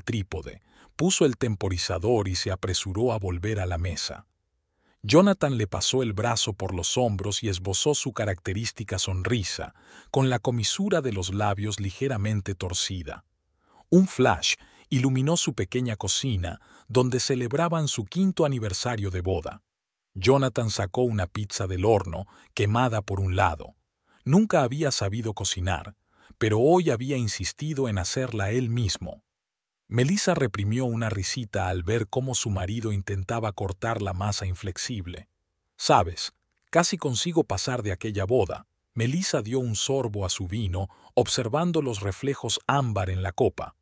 trípode, puso el temporizador y se apresuró a volver a la mesa. Jonathan le pasó el brazo por los hombros y esbozó su característica sonrisa, con la comisura de los labios ligeramente torcida. Un flash iluminó su pequeña cocina, donde celebraban su 5º aniversario de boda. Jonathan sacó una pizza del horno, quemada por un lado. Nunca había sabido cocinar, pero hoy había insistido en hacerla él mismo. Melissa reprimió una risita al ver cómo su marido intentaba cortar la masa inflexible. «Sabes, casi consigo pasar de aquella boda». Melissa dio un sorbo a su vino, observando los reflejos ámbar en la copa.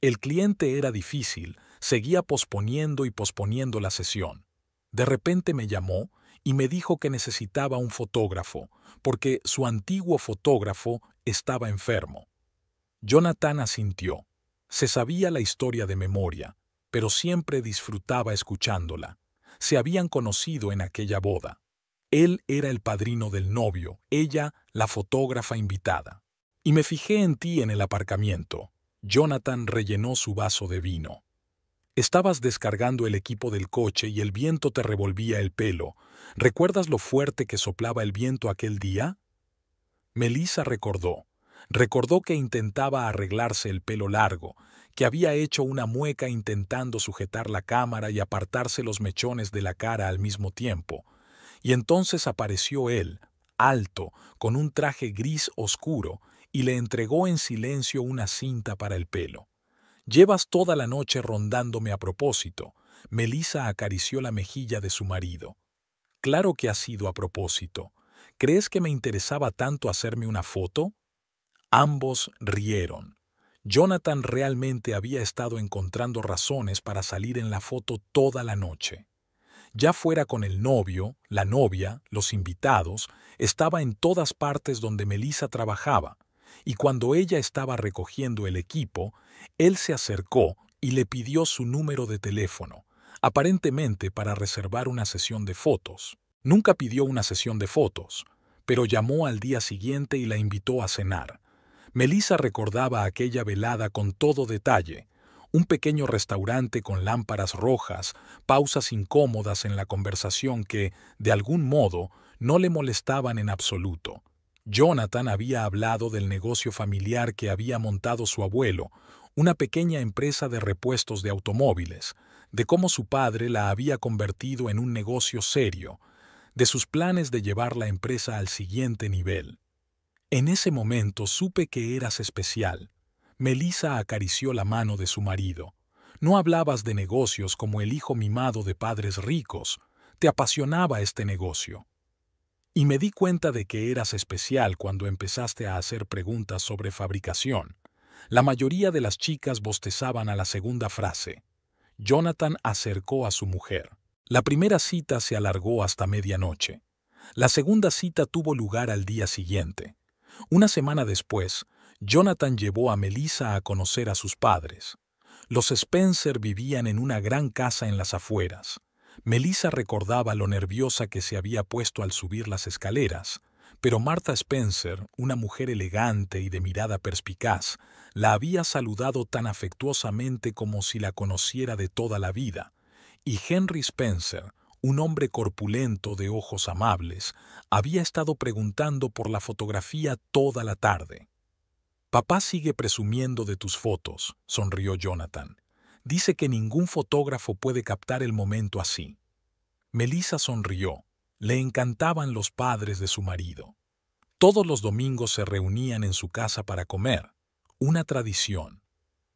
El cliente era difícil, seguía posponiendo y posponiendo la sesión. De repente me llamó y me dijo que necesitaba un fotógrafo, porque su antiguo fotógrafo estaba enfermo. Jonathan asintió. Se sabía la historia de memoria, pero siempre disfrutaba escuchándola. Se habían conocido en aquella boda. Él era el padrino del novio, ella la fotógrafa invitada. Y me fijé en ti en el aparcamiento. Jonathan rellenó su vaso de vino. Estabas descargando el equipo del coche y el viento te revolvía el pelo. ¿Recuerdas lo fuerte que soplaba el viento aquel día? Melissa recordó. Recordó que intentaba arreglarse el pelo largo, que había hecho una mueca intentando sujetar la cámara y apartarse los mechones de la cara al mismo tiempo. Y entonces apareció él, alto, con un traje gris oscuro, y le entregó en silencio una cinta para el pelo. «Llevas toda la noche rondándome a propósito». Melissa acarició la mejilla de su marido. «Claro que ha sido a propósito. ¿Crees que me interesaba tanto hacerme una foto?» Ambos rieron. Jonathan realmente había estado encontrando razones para salir en la foto toda la noche. Ya fuera con el novio, la novia, los invitados, estaba en todas partes donde Melissa trabajaba, y cuando ella estaba recogiendo el equipo, él se acercó y le pidió su número de teléfono, aparentemente para reservar una sesión de fotos. Nunca pidió una sesión de fotos, pero llamó al día siguiente y la invitó a cenar. Melissa recordaba aquella velada con todo detalle, un pequeño restaurante con lámparas rojas, pausas incómodas en la conversación que, de algún modo, no le molestaban en absoluto. Jonathan había hablado del negocio familiar que había montado su abuelo, una pequeña empresa de repuestos de automóviles, de cómo su padre la había convertido en un negocio serio, de sus planes de llevar la empresa al siguiente nivel. En ese momento supe que eras especial. Melissa acarició la mano de su marido. No hablabas de negocios como el hijo mimado de padres ricos. Te apasionaba este negocio. Y me di cuenta de que eras especial cuando empezaste a hacer preguntas sobre fabricación. La mayoría de las chicas bostezaban a la segunda frase. Jonathan acercó a su mujer. La primera cita se alargó hasta medianoche. La segunda cita tuvo lugar al día siguiente. Una semana después, Jonathan llevó a Melissa a conocer a sus padres. Los Spencer vivían en una gran casa en las afueras. Melissa recordaba lo nerviosa que se había puesto al subir las escaleras, pero Martha Spencer, una mujer elegante y de mirada perspicaz, la había saludado tan afectuosamente como si la conociera de toda la vida, y Henry Spencer, un hombre corpulento de ojos amables, había estado preguntando por la fotografía toda la tarde. «Papá sigue presumiendo de tus fotos», sonrió Jonathan. «Dice que ningún fotógrafo puede captar el momento así». Melissa sonrió. Le encantaban los padres de su marido. Todos los domingos se reunían en su casa para comer, una tradición.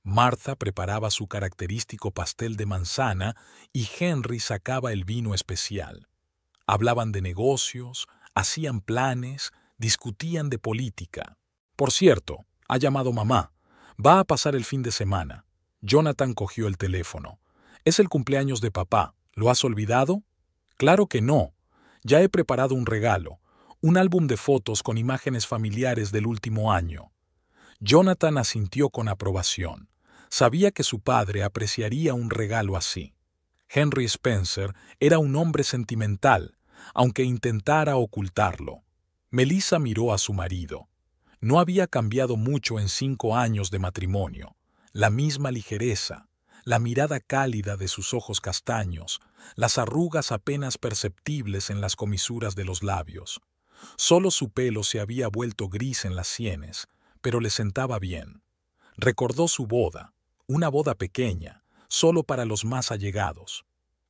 Martha preparaba su característico pastel de manzana y Henry sacaba el vino especial. Hablaban de negocios, hacían planes, discutían de política. «Por cierto, ha llamado mamá. Va a pasar el fin de semana». Jonathan cogió el teléfono. «Es el cumpleaños de papá. ¿Lo has olvidado?» «Claro que no. Ya he preparado un regalo, un álbum de fotos con imágenes familiares del último año». Jonathan asintió con aprobación. Sabía que su padre apreciaría un regalo así. Henry Spencer era un hombre sentimental, aunque intentara ocultarlo. Melissa miró a su marido. No había cambiado mucho en 5 años de matrimonio. La misma ligereza, la mirada cálida de sus ojos castaños, las arrugas apenas perceptibles en las comisuras de los labios. Solo su pelo se había vuelto gris en las sienes, pero le sentaba bien. Recordó su boda, una boda pequeña, solo para los más allegados.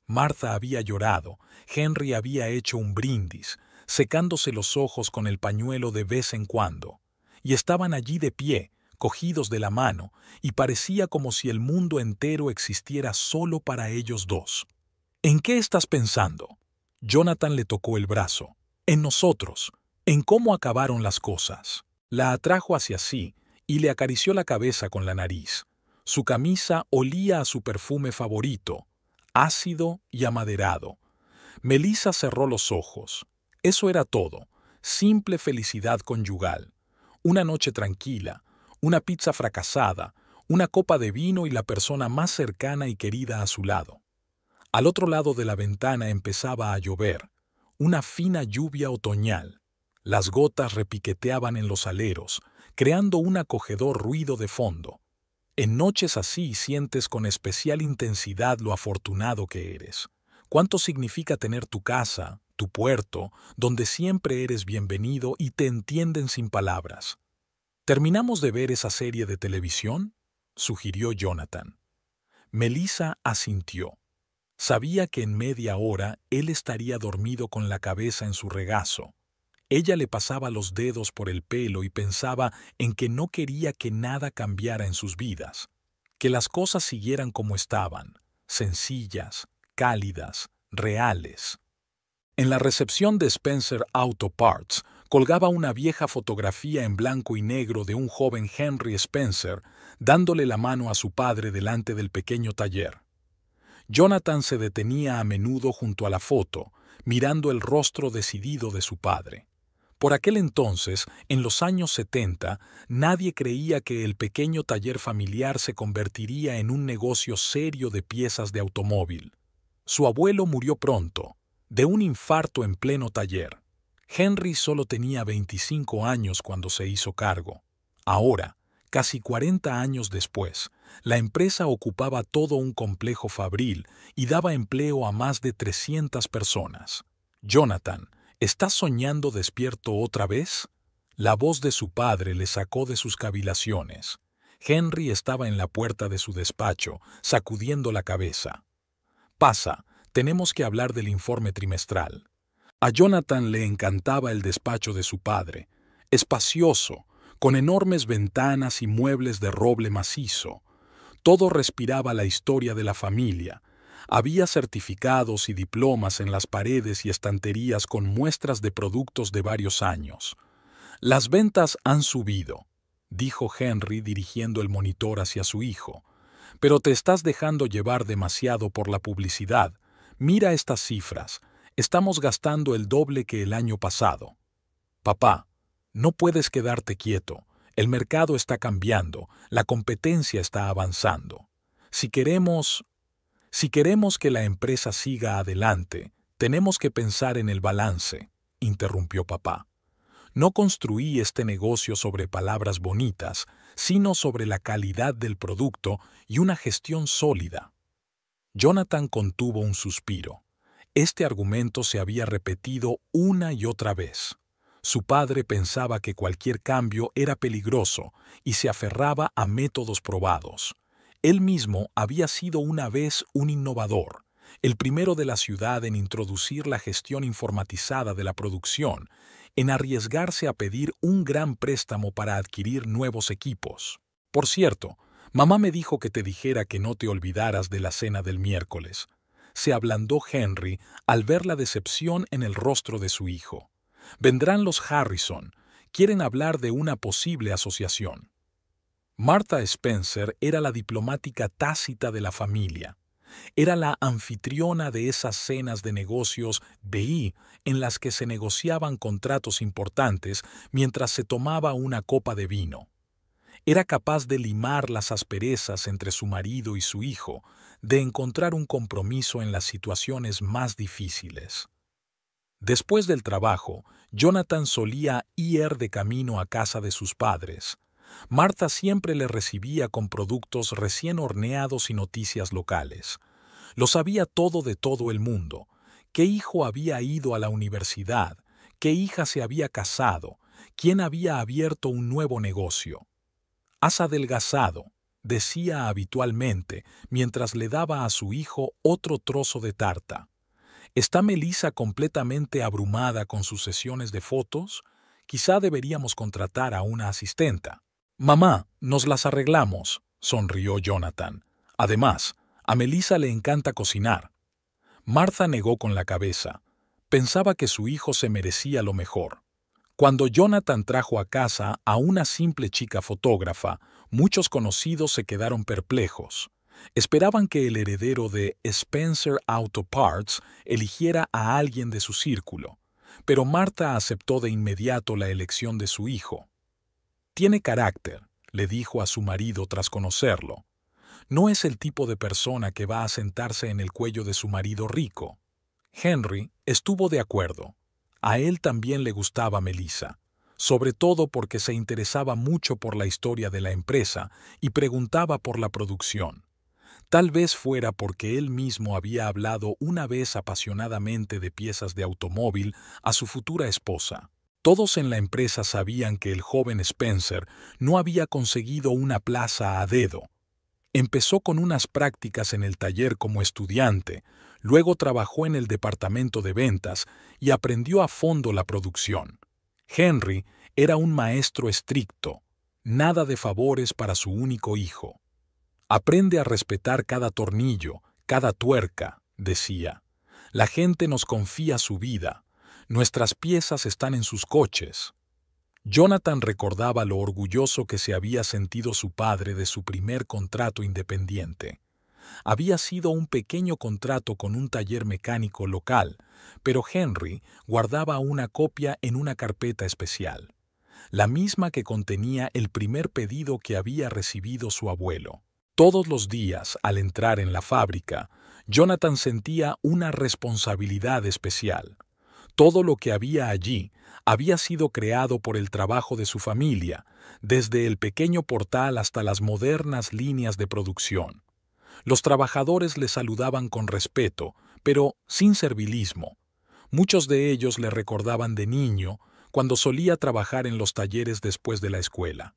Martha había llorado, Henry había hecho un brindis, secándose los ojos con el pañuelo de vez en cuando, y estaban allí de pie, cogidos de la mano, y parecía como si el mundo entero existiera solo para ellos dos. ¿En qué estás pensando? Jonathan le tocó el brazo. En nosotros, en cómo acabaron las cosas. La atrajo hacia sí y le acarició la cabeza con la nariz. Su camisa olía a su perfume favorito, ácido y amaderado. Melissa cerró los ojos. Eso era todo, simple felicidad conyugal. Una noche tranquila, una pizza fracasada, una copa de vino y la persona más cercana y querida a su lado. Al otro lado de la ventana empezaba a llover, una fina lluvia otoñal. Las gotas repiqueteaban en los aleros, creando un acogedor ruido de fondo. En noches así sientes con especial intensidad lo afortunado que eres. Cuánto significa tener tu casa, tu puerto, donde siempre eres bienvenido y te entienden sin palabras. ¿Terminamos de ver esa serie de televisión?, sugirió Jonathan. Melissa asintió. Sabía que en media hora él estaría dormido con la cabeza en su regazo. Ella le pasaba los dedos por el pelo y pensaba en que no quería que nada cambiara en sus vidas, que las cosas siguieran como estaban, sencillas, cálidas, reales. En la recepción de Spencer Auto Parts colgaba una vieja fotografía en blanco y negro de un joven Henry Spencer dándole la mano a su padre delante del pequeño taller. Jonathan se detenía a menudo junto a la foto, mirando el rostro decidido de su padre. Por aquel entonces, en los años 70, nadie creía que el pequeño taller familiar se convertiría en un negocio serio de piezas de automóvil. Su abuelo murió pronto, de un infarto en pleno taller. Henry solo tenía 25 años cuando se hizo cargo. Ahora, casi 40 años después, la empresa ocupaba todo un complejo fabril y daba empleo a más de 300 personas. Jonathan, ¿estás soñando despierto otra vez? La voz de su padre le sacó de sus cavilaciones. Henry estaba en la puerta de su despacho, sacudiendo la cabeza. Pasa, tenemos que hablar del informe trimestral. A Jonathan le encantaba el despacho de su padre, espacioso, con enormes ventanas y muebles de roble macizo. Todo respiraba la historia de la familia. Había certificados y diplomas en las paredes y estanterías con muestras de productos de varios años. Las ventas han subido, dijo Henry dirigiendo el monitor hacia su hijo. Pero te estás dejando llevar demasiado por la publicidad. Mira estas cifras. Estamos gastando el doble que el año pasado. Papá, no puedes quedarte quieto. El mercado está cambiando, la competencia está avanzando. Si queremos que la empresa siga adelante, tenemos que pensar en el balance, interrumpió papá. No construí este negocio sobre palabras bonitas, sino sobre la calidad del producto y una gestión sólida. Jonathan contuvo un suspiro. Este argumento se había repetido una y otra vez. Su padre pensaba que cualquier cambio era peligroso y se aferraba a métodos probados. Él mismo había sido una vez un innovador, el primero de la ciudad en introducir la gestión informatizada de la producción, en arriesgarse a pedir un gran préstamo para adquirir nuevos equipos. Por cierto, mamá me dijo que te dijera que no te olvidaras de la cena del miércoles. Se ablandó Henry al ver la decepción en el rostro de su hijo. Vendrán los Harrison. Quieren hablar de una posible asociación. Martha Spencer era la diplomática tácita de la familia. Era la anfitriona de esas cenas de negocios BI en las que se negociaban contratos importantes mientras se tomaba una copa de vino. Era capaz de limar las asperezas entre su marido y su hijo, de encontrar un compromiso en las situaciones más difíciles. Después del trabajo, Jonathan solía ir de camino a casa de sus padres. Martha siempre le recibía con productos recién horneados y noticias locales. Lo sabía todo de todo el mundo. ¿Qué hijo había ido a la universidad? ¿Qué hija se había casado? ¿Quién había abierto un nuevo negocio? «Has adelgazado», decía habitualmente, mientras le daba a su hijo otro trozo de tarta. ¿Está Melissa completamente abrumada con sus sesiones de fotos? Quizá deberíamos contratar a una asistenta. «Mamá, nos las arreglamos», sonrió Jonathan. Además, a Melissa le encanta cocinar. Martha negó con la cabeza. Pensaba que su hijo se merecía lo mejor. Cuando Jonathan trajo a casa a una simple chica fotógrafa, muchos conocidos se quedaron perplejos. Esperaban que el heredero de Spencer Auto Parts eligiera a alguien de su círculo, pero Martha aceptó de inmediato la elección de su hijo. «Tiene carácter», le dijo a su marido tras conocerlo. «No es el tipo de persona que va a sentarse en el cuello de su marido rico». Henry estuvo de acuerdo. A él también le gustaba Melissa, sobre todo porque se interesaba mucho por la historia de la empresa y preguntaba por la producción. Tal vez fuera porque él mismo había hablado una vez apasionadamente de piezas de automóvil a su futura esposa. Todos en la empresa sabían que el joven Spencer no había conseguido una plaza a dedo. Empezó con unas prácticas en el taller como estudiante, luego trabajó en el departamento de ventas y aprendió a fondo la producción. Henry era un maestro estricto, nada de favores para su único hijo. «Aprende a respetar cada tornillo, cada tuerca», decía. «La gente nos confía su vida. Nuestras piezas están en sus coches». Jonathan recordaba lo orgulloso que se había sentido su padre de su primer contrato independiente. Había sido un pequeño contrato con un taller mecánico local, pero Henry guardaba una copia en una carpeta especial, la misma que contenía el primer pedido que había recibido su abuelo. Todos los días, al entrar en la fábrica, Jonathan sentía una responsabilidad especial. Todo lo que había allí había sido creado por el trabajo de su familia, desde el pequeño portal hasta las modernas líneas de producción. Los trabajadores le saludaban con respeto, pero sin servilismo. Muchos de ellos le recordaban de niño, cuando solía trabajar en los talleres después de la escuela.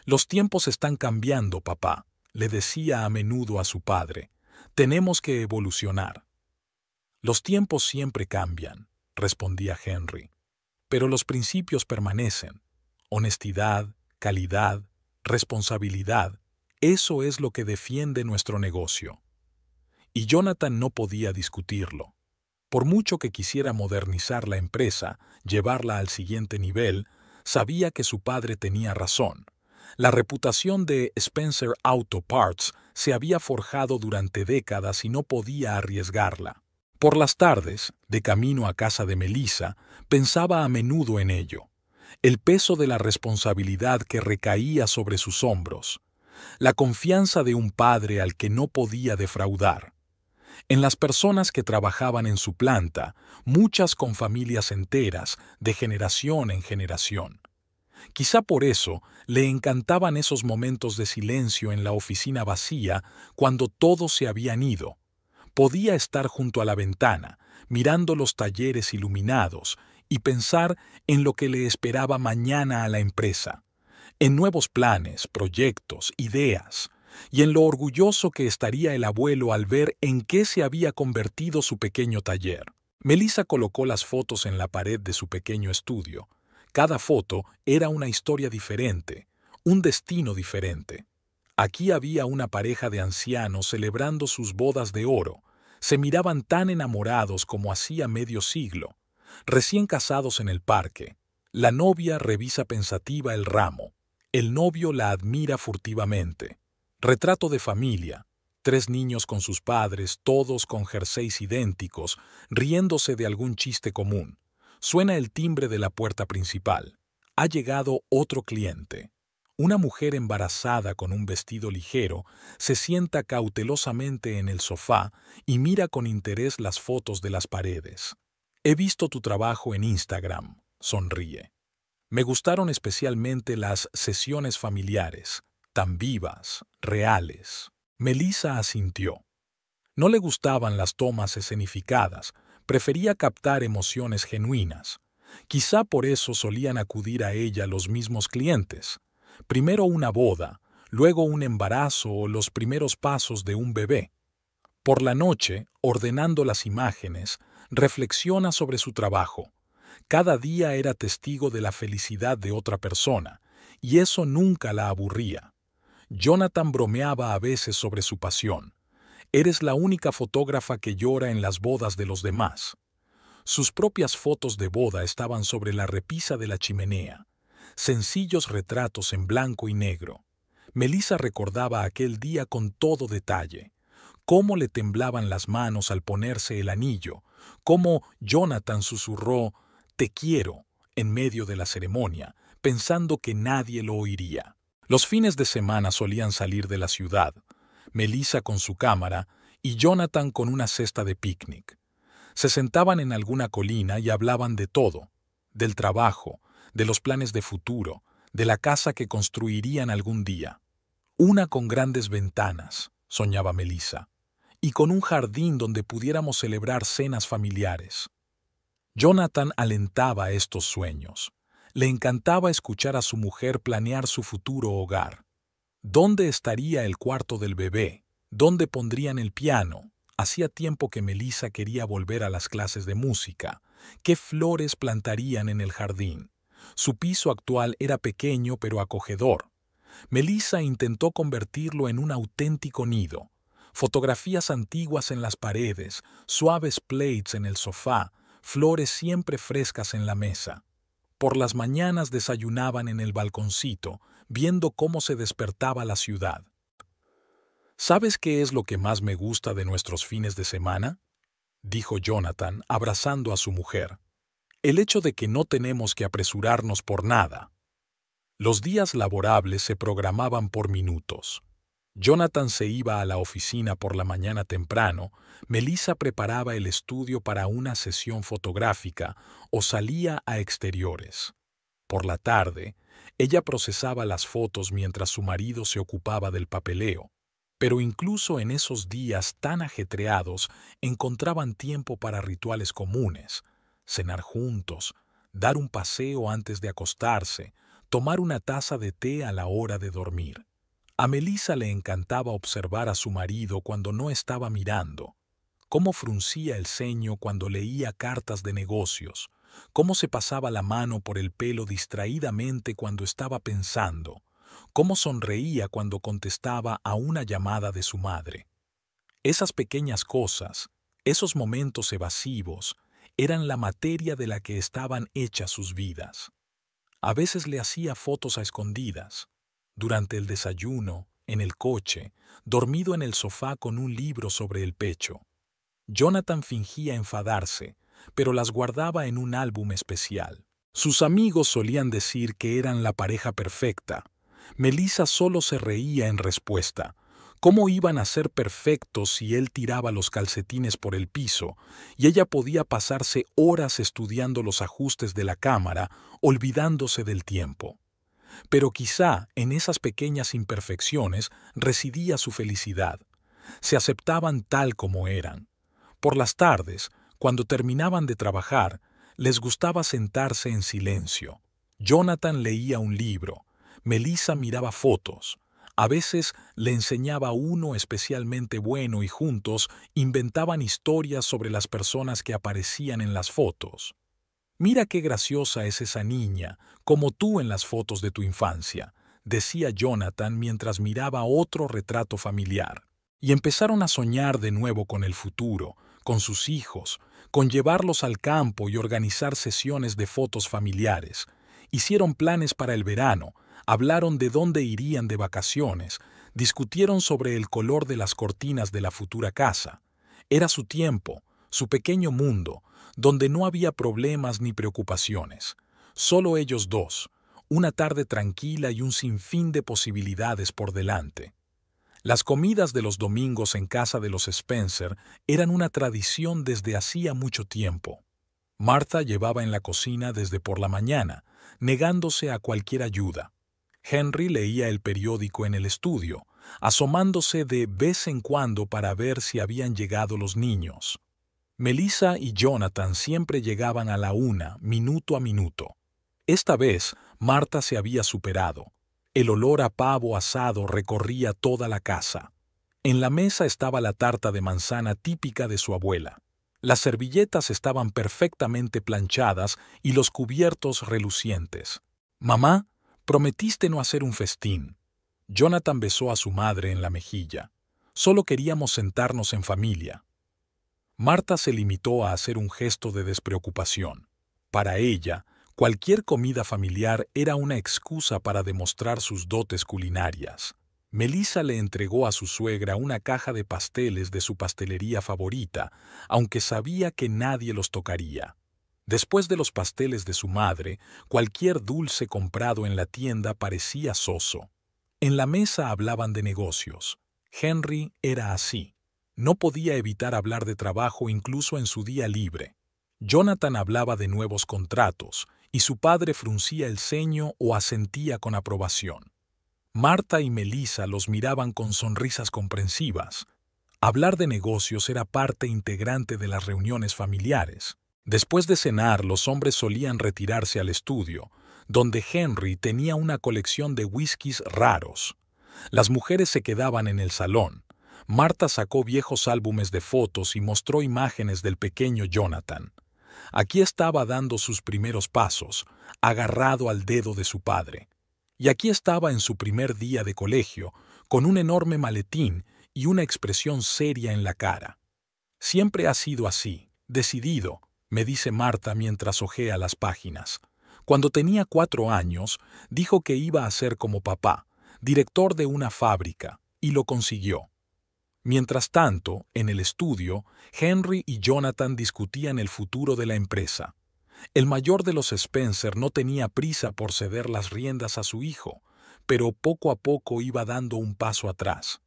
«Los tiempos están cambiando, papá», le decía a menudo a su padre. «Tenemos que evolucionar». «Los tiempos siempre cambian», respondía Henry. «Pero los principios permanecen. Honestidad, calidad, responsabilidad. Eso es lo que defiende nuestro negocio». Y Jonathan no podía discutirlo. Por mucho que quisiera modernizar la empresa, llevarla al siguiente nivel, sabía que su padre tenía razón. La reputación de Spencer Auto Parts se había forjado durante décadas y no podía arriesgarla. Por las tardes, de camino a casa de Melissa, pensaba a menudo en ello. El peso de la responsabilidad que recaía sobre sus hombros. La confianza de un padre al que no podía defraudar. En las personas que trabajaban en su planta, muchas con familias enteras, de generación en generación. Quizá por eso le encantaban esos momentos de silencio en la oficina vacía cuando todos se habían ido. Podía estar junto a la ventana, mirando los talleres iluminados y pensar en lo que le esperaba mañana a la empresa, en nuevos planes, proyectos, ideas, y en lo orgulloso que estaría el abuelo al ver en qué se había convertido su pequeño taller. Melissa colocó las fotos en la pared de su pequeño estudio. Cada foto era una historia diferente, un destino diferente. Aquí había una pareja de ancianos celebrando sus bodas de oro. Se miraban tan enamorados como hacía medio siglo. Recién casados en el parque. La novia revisa pensativa el ramo. El novio la admira furtivamente. Retrato de familia. 3 niños con sus padres, todos con jerseys idénticos, riéndose de algún chiste común. Suena el timbre de la puerta principal. Ha llegado otro cliente. Una mujer embarazada con un vestido ligero se sienta cautelosamente en el sofá y mira con interés las fotos de las paredes. «He visto tu trabajo en Instagram», sonríe. Me gustaron especialmente las sesiones familiares, tan vivas, reales. Melissa asintió. No le gustaban las tomas escenificadas, prefería captar emociones genuinas. Quizá por eso solían acudir a ella los mismos clientes. Primero una boda, luego un embarazo o los primeros pasos de un bebé. Por la noche, ordenando las imágenes, reflexiona sobre su trabajo. Cada día era testigo de la felicidad de otra persona, y eso nunca la aburría. Jonathan bromeaba a veces sobre su pasión. Eres la única fotógrafa que llora en las bodas de los demás. Sus propias fotos de boda estaban sobre la repisa de la chimenea. Sencillos retratos en blanco y negro. Melissa recordaba aquel día con todo detalle. Cómo le temblaban las manos al ponerse el anillo, cómo Jonathan susurró «Te quiero» en medio de la ceremonia, pensando que nadie lo oiría. Los fines de semana solían salir de la ciudad, Melissa con su cámara y Jonathan con una cesta de picnic. Se sentaban en alguna colina y hablaban de todo, del trabajo, de los planes de futuro, de la casa que construirían algún día. Una con grandes ventanas, soñaba Melissa, y con un jardín donde pudiéramos celebrar cenas familiares. Jonathan alentaba estos sueños. Le encantaba escuchar a su mujer planear su futuro hogar. ¿Dónde estaría el cuarto del bebé? ¿Dónde pondrían el piano? Hacía tiempo que Melissa quería volver a las clases de música. ¿Qué flores plantarían en el jardín? Su piso actual era pequeño pero acogedor. Melissa intentó convertirlo en un auténtico nido. Fotografías antiguas en las paredes, suaves plates en el sofá, flores siempre frescas en la mesa. Por las mañanas desayunaban en el balconcito, viendo cómo se despertaba la ciudad. ¿Sabes qué es lo que más me gusta de nuestros fines de semana?, dijo Jonathan, abrazando a su mujer. El hecho de que no tenemos que apresurarnos por nada. Los días laborables se programaban por minutos. Jonathan se iba a la oficina por la mañana temprano, Melissa preparaba el estudio para una sesión fotográfica o salía a exteriores. Por la tarde, ella procesaba las fotos mientras su marido se ocupaba del papeleo. Pero incluso en esos días tan ajetreados encontraban tiempo para rituales comunes, cenar juntos, dar un paseo antes de acostarse, tomar una taza de té a la hora de dormir. A Melissa le encantaba observar a su marido cuando no estaba mirando, cómo fruncía el ceño cuando leía cartas de negocios, cómo se pasaba la mano por el pelo distraídamente cuando estaba pensando, cómo sonreía cuando contestaba a una llamada de su madre. Esas pequeñas cosas, esos momentos evasivos, eran la materia de la que estaban hechas sus vidas. A veces le hacía fotos a escondidas, durante el desayuno, en el coche, dormido en el sofá con un libro sobre el pecho. Jonathan fingía enfadarse, pero las guardaba en un álbum especial. Sus amigos solían decir que eran la pareja perfecta. Melissa solo se reía en respuesta. ¿Cómo iban a ser perfectos si él tiraba los calcetines por el piso y ella podía pasarse horas estudiando los ajustes de la cámara, olvidándose del tiempo? Pero quizá en esas pequeñas imperfecciones residía su felicidad. Se aceptaban tal como eran. Por las tardes, cuando terminaban de trabajar, les gustaba sentarse en silencio. Jonathan leía un libro, Melissa miraba fotos. A veces le enseñaba uno especialmente bueno y juntos inventaban historias sobre las personas que aparecían en las fotos. «Mira qué graciosa es esa niña, como tú en las fotos de tu infancia», decía Jonathan mientras miraba otro retrato familiar. Y empezaron a soñar de nuevo con el futuro, con sus hijos, con llevarlos al campo y organizar sesiones de fotos familiares. Hicieron planes para el verano, hablaron de dónde irían de vacaciones, discutieron sobre el color de las cortinas de la futura casa. Era su tiempo, su pequeño mundo, donde no había problemas ni preocupaciones. Solo ellos dos, una tarde tranquila y un sinfín de posibilidades por delante. Las comidas de los domingos en casa de los Spencer eran una tradición desde hacía mucho tiempo. Martha llevaba en la cocina desde por la mañana, negándose a cualquier ayuda. Henry leía el periódico en el estudio, asomándose de vez en cuando para ver si habían llegado los niños. Melissa y Jonathan siempre llegaban a la una, minuto a minuto. Esta vez, Martha se había superado. El olor a pavo asado recorría toda la casa. En la mesa estaba la tarta de manzana típica de su abuela. Las servilletas estaban perfectamente planchadas y los cubiertos relucientes. «Mamá, prometiste no hacer un festín». Jonathan besó a su madre en la mejilla. «Solo queríamos sentarnos en familia». Martha se limitó a hacer un gesto de despreocupación. Para ella, cualquier comida familiar era una excusa para demostrar sus dotes culinarias. Melissa le entregó a su suegra una caja de pasteles de su pastelería favorita, aunque sabía que nadie los tocaría. Después de los pasteles de su madre, cualquier dulce comprado en la tienda parecía soso. En la mesa hablaban de negocios. Henry era así. No podía evitar hablar de trabajo incluso en su día libre. Jonathan hablaba de nuevos contratos, y su padre fruncía el ceño o asentía con aprobación. Martha y Melissa los miraban con sonrisas comprensivas. Hablar de negocios era parte integrante de las reuniones familiares. Después de cenar, los hombres solían retirarse al estudio, donde Henry tenía una colección de whiskies raros. Las mujeres se quedaban en el salón. Martha sacó viejos álbumes de fotos y mostró imágenes del pequeño Jonathan. Aquí estaba dando sus primeros pasos, agarrado al dedo de su padre. Y aquí estaba en su primer día de colegio, con un enorme maletín y una expresión seria en la cara. «Siempre ha sido así, decidido», me dice Martha mientras hojea las páginas. Cuando tenía 4 años, dijo que iba a ser como papá, director de una fábrica, y lo consiguió. Mientras tanto, en el estudio, Henry y Jonathan discutían el futuro de la empresa. El mayor de los Spencer no tenía prisa por ceder las riendas a su hijo, pero poco a poco iba dando un paso atrás.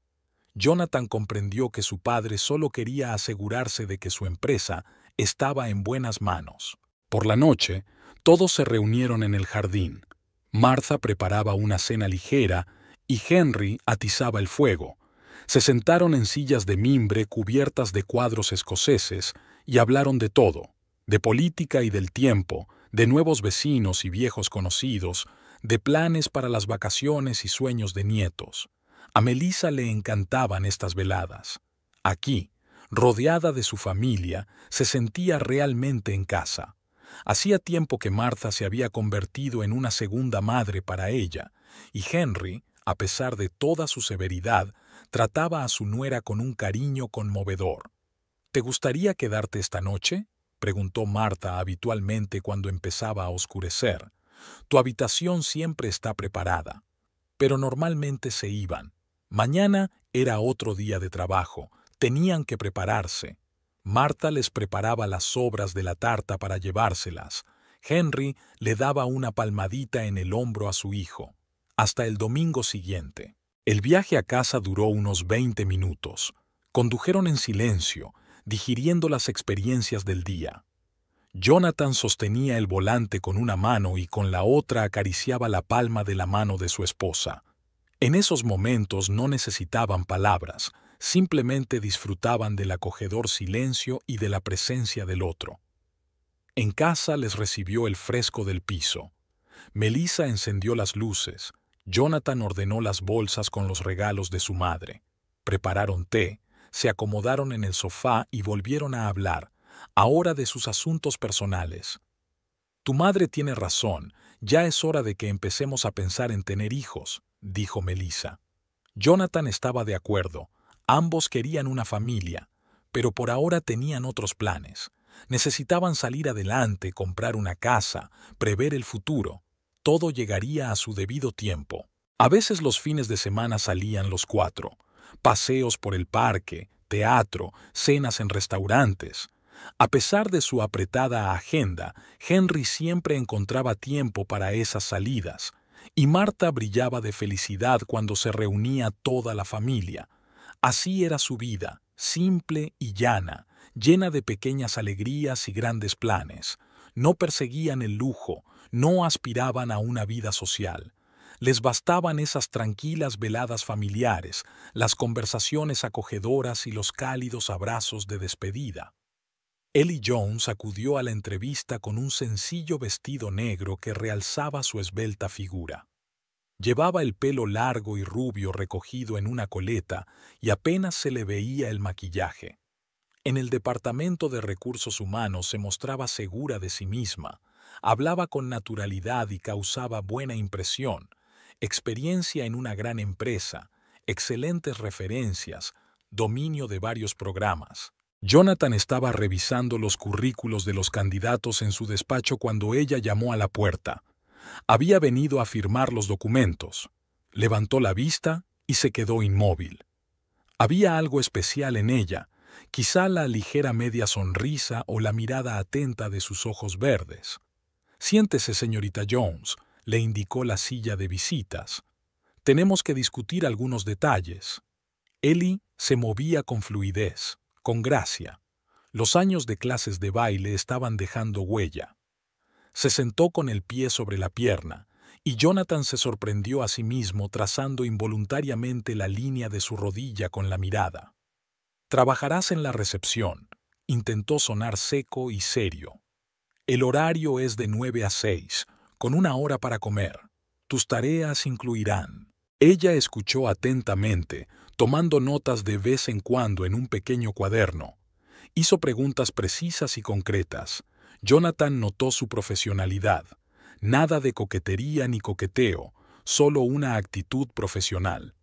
Jonathan comprendió que su padre solo quería asegurarse de que su empresa estaba en buenas manos. Por la noche, todos se reunieron en el jardín. Martha preparaba una cena ligera y Henry atizaba el fuego. Se sentaron en sillas de mimbre cubiertas de cuadros escoceses y hablaron de todo, de política y del tiempo, de nuevos vecinos y viejos conocidos, de planes para las vacaciones y sueños de nietos. A Melissa le encantaban estas veladas. Aquí, rodeada de su familia, se sentía realmente en casa. Hacía tiempo que Martha se había convertido en una segunda madre para ella, y Henry, a pesar de toda su severidad, trataba a su nuera con un cariño conmovedor. «¿Te gustaría quedarte esta noche?», preguntó Martha habitualmente cuando empezaba a oscurecer. «Tu habitación siempre está preparada». Pero normalmente se iban. Mañana era otro día de trabajo. Tenían que prepararse. Martha les preparaba las sobras de la tarta para llevárselas. Henry le daba una palmadita en el hombro a su hijo. Hasta el domingo siguiente. El viaje a casa duró unos 20 minutos. Condujeron en silencio, digiriendo las experiencias del día. Jonathan sostenía el volante con una mano y con la otra acariciaba la palma de la mano de su esposa. En esos momentos no necesitaban palabras, simplemente disfrutaban del acogedor silencio y de la presencia del otro. En casa les recibió el fresco del piso. Melissa encendió las luces. Jonathan ordenó las bolsas con los regalos de su madre. Prepararon té, se acomodaron en el sofá y volvieron a hablar, ahora de sus asuntos personales. «Tu madre tiene razón, ya es hora de que empecemos a pensar en tener hijos», dijo Melissa. Jonathan estaba de acuerdo. Ambos querían una familia, pero por ahora tenían otros planes. Necesitaban salir adelante, comprar una casa, prever el futuro. Todo llegaría a su debido tiempo. A veces los fines de semana salían los 4. Paseos por el parque, teatro, cenas en restaurantes. A pesar de su apretada agenda, Henry siempre encontraba tiempo para esas salidas, y Martha brillaba de felicidad cuando se reunía toda la familia. Así era su vida, simple y llana, llena de pequeñas alegrías y grandes planes. No perseguían el lujo, no aspiraban a una vida social. Les bastaban esas tranquilas veladas familiares, las conversaciones acogedoras y los cálidos abrazos de despedida. Ellie Jones acudió a la entrevista con un sencillo vestido negro que realzaba su esbelta figura. Llevaba el pelo largo y rubio recogido en una coleta y apenas se le veía el maquillaje. En el departamento de recursos humanos se mostraba segura de sí misma, hablaba con naturalidad y causaba buena impresión, experiencia en una gran empresa, excelentes referencias, dominio de varios programas. Jonathan estaba revisando los currículos de los candidatos en su despacho cuando ella llamó a la puerta. Había venido a firmar los documentos. Levantó la vista y se quedó inmóvil. Había algo especial en ella, quizá la ligera media sonrisa o la mirada atenta de sus ojos verdes. «Siéntese, señorita Jones», le indicó la silla de visitas. «Tenemos que discutir algunos detalles». Ellie se movía con fluidez, con gracia. Los años de clases de baile estaban dejando huella. Se sentó con el pie sobre la pierna, y Jonathan se sorprendió a sí mismo trazando involuntariamente la línea de su rodilla con la mirada. «Trabajarás en la recepción», intentó sonar seco y serio. «El horario es de 9 a 6, con una hora para comer. Tus tareas incluirán». Ella escuchó atentamente, tomando notas de vez en cuando en un pequeño cuaderno. Hizo preguntas precisas y concretas. Jonathan notó su profesionalidad. Nada de coquetería ni coqueteo, solo una actitud profesional.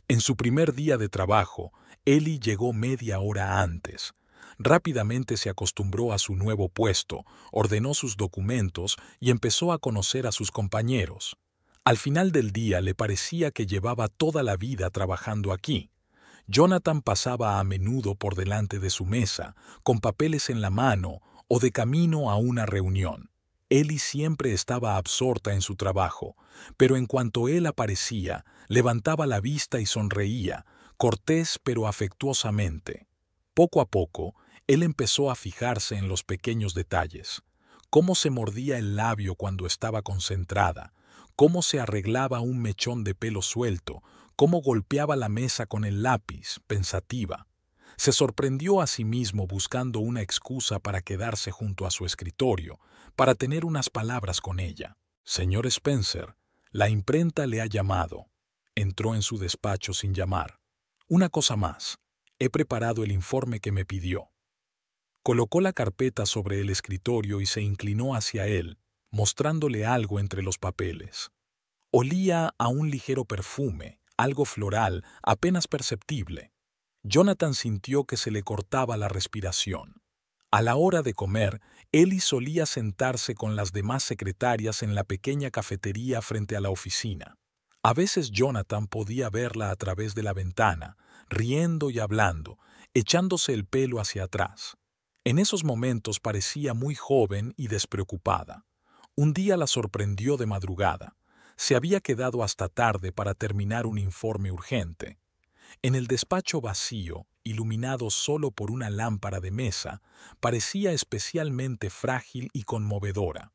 En su primer día de trabajo, Ellie llegó media hora antes. Rápidamente se acostumbró a su nuevo puesto, ordenó sus documentos y empezó a conocer a sus compañeros. Al final del día le parecía que llevaba toda la vida trabajando aquí. Jonathan pasaba a menudo por delante de su mesa, con papeles en la mano o de camino a una reunión. Ellie siempre estaba absorta en su trabajo, pero en cuanto él aparecía, levantaba la vista y sonreía, cortés pero afectuosamente. Poco a poco, él empezó a fijarse en los pequeños detalles. Cómo se mordía el labio cuando estaba concentrada, cómo se arreglaba un mechón de pelo suelto, cómo golpeaba la mesa con el lápiz, pensativa. Se sorprendió a sí mismo buscando una excusa para quedarse junto a su escritorio, para tener unas palabras con ella. «Señor Spencer, la imprenta le ha llamado». Entró en su despacho sin llamar. «Una cosa más. He preparado el informe que me pidió». Colocó la carpeta sobre el escritorio y se inclinó hacia él, mostrándole algo entre los papeles. Olía a un ligero perfume, algo floral, apenas perceptible. Jonathan sintió que se le cortaba la respiración. A la hora de comer, Ellie solía sentarse con las demás secretarias en la pequeña cafetería frente a la oficina. A veces Jonathan podía verla a través de la ventana, riendo y hablando, echándose el pelo hacia atrás. En esos momentos parecía muy joven y despreocupada. Un día la sorprendió de madrugada. Se había quedado hasta tarde para terminar un informe urgente. En el despacho vacío, iluminado solo por una lámpara de mesa, parecía especialmente frágil y conmovedora.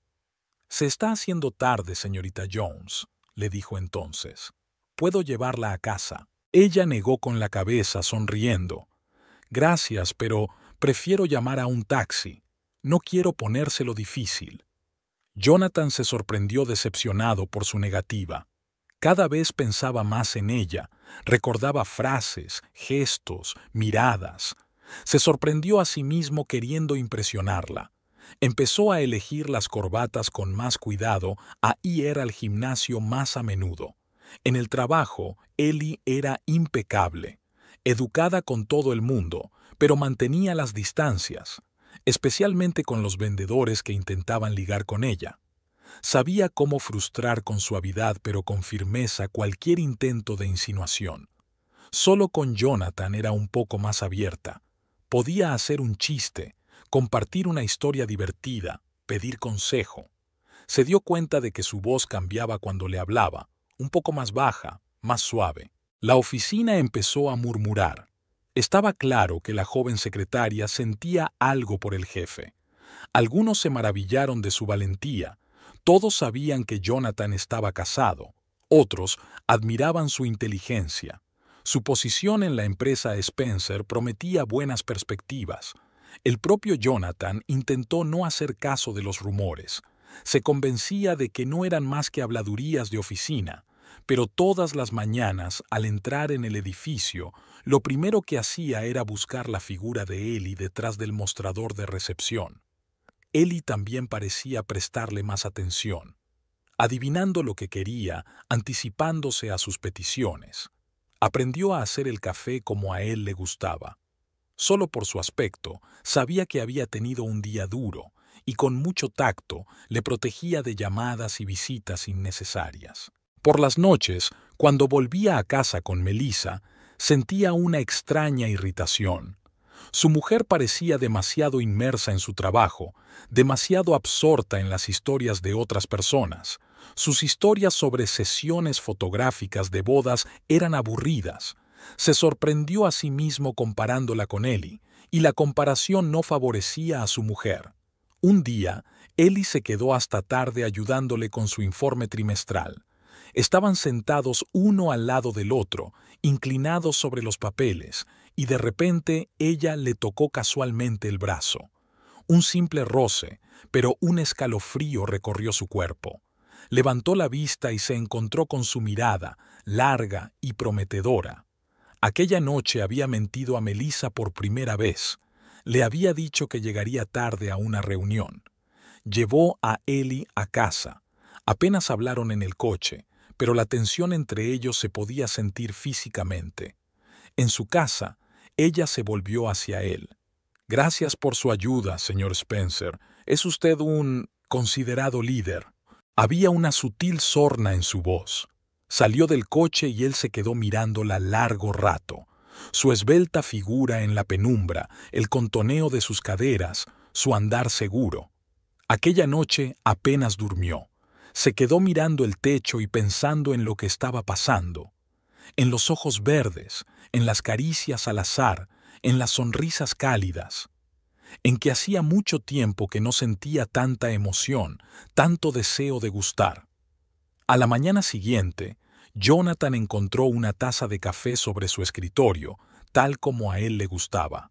«Se está haciendo tarde, señorita Jones», le dijo entonces. «¿Puedo llevarla a casa?» Ella negó con la cabeza, sonriendo. «Gracias, pero prefiero llamar a un taxi. No quiero ponérselo difícil». Jonathan se sorprendió decepcionado por su negativa. Cada vez pensaba más en ella, recordaba frases, gestos, miradas. Se sorprendió a sí mismo queriendo impresionarla. Empezó a elegir las corbatas con más cuidado, a ir al gimnasio más a menudo. En el trabajo, Ellie era impecable, educada con todo el mundo, pero mantenía las distancias, especialmente con los vendedores que intentaban ligar con ella. Sabía cómo frustrar con suavidad pero con firmeza cualquier intento de insinuación. Solo con Jonathan era un poco más abierta. Podía hacer un chiste, compartir una historia divertida, pedir consejo. Se dio cuenta de que su voz cambiaba cuando le hablaba, un poco más baja, más suave. La oficina empezó a murmurar. Estaba claro que la joven secretaria sentía algo por el jefe. Algunos se maravillaron de su valentía. Todos sabían que Jonathan estaba casado. Otros admiraban su inteligencia. Su posición en la empresa Spencer prometía buenas perspectivas. El propio Jonathan intentó no hacer caso de los rumores. Se convencía de que no eran más que habladurías de oficina, pero todas las mañanas, al entrar en el edificio, lo primero que hacía era buscar la figura de Ellie detrás del mostrador de recepción. Ellie también parecía prestarle más atención, adivinando lo que quería, anticipándose a sus peticiones. Aprendió a hacer el café como a él le gustaba. Solo por su aspecto, sabía que había tenido un día duro, y con mucho tacto le protegía de llamadas y visitas innecesarias. Por las noches, cuando volvía a casa con Melissa, sentía una extraña irritación. Su mujer parecía demasiado inmersa en su trabajo, demasiado absorta en las historias de otras personas. Sus historias sobre sesiones fotográficas de bodas eran aburridas. Se sorprendió a sí mismo comparándola con Ellie, y la comparación no favorecía a su mujer. Un día, Ellie se quedó hasta tarde ayudándole con su informe trimestral. Estaban sentados uno al lado del otro, inclinados sobre los papeles, y de repente ella le tocó casualmente el brazo. Un simple roce, pero un escalofrío recorrió su cuerpo. Levantó la vista y se encontró con su mirada, larga y prometedora. Aquella noche había mentido a Melissa por primera vez. Le había dicho que llegaría tarde a una reunión. Llevó a Ellie a casa. Apenas hablaron en el coche, pero la tensión entre ellos se podía sentir físicamente. En su casa, ella se volvió hacia él. «Gracias por su ayuda, señor Spencer. Es usted un considerado líder». Había una sutil sorna en su voz. Salió del coche y él se quedó mirándola largo rato. Su esbelta figura en la penumbra, el contoneo de sus caderas, su andar seguro. Aquella noche apenas durmió. Se quedó mirando el techo y pensando en lo que estaba pasando. En los ojos verdes, en las caricias al azar, en las sonrisas cálidas. En que hacía mucho tiempo que no sentía tanta emoción, tanto deseo de gustar. A la mañana siguiente, Jonathan encontró una taza de café sobre su escritorio, tal como a él le gustaba.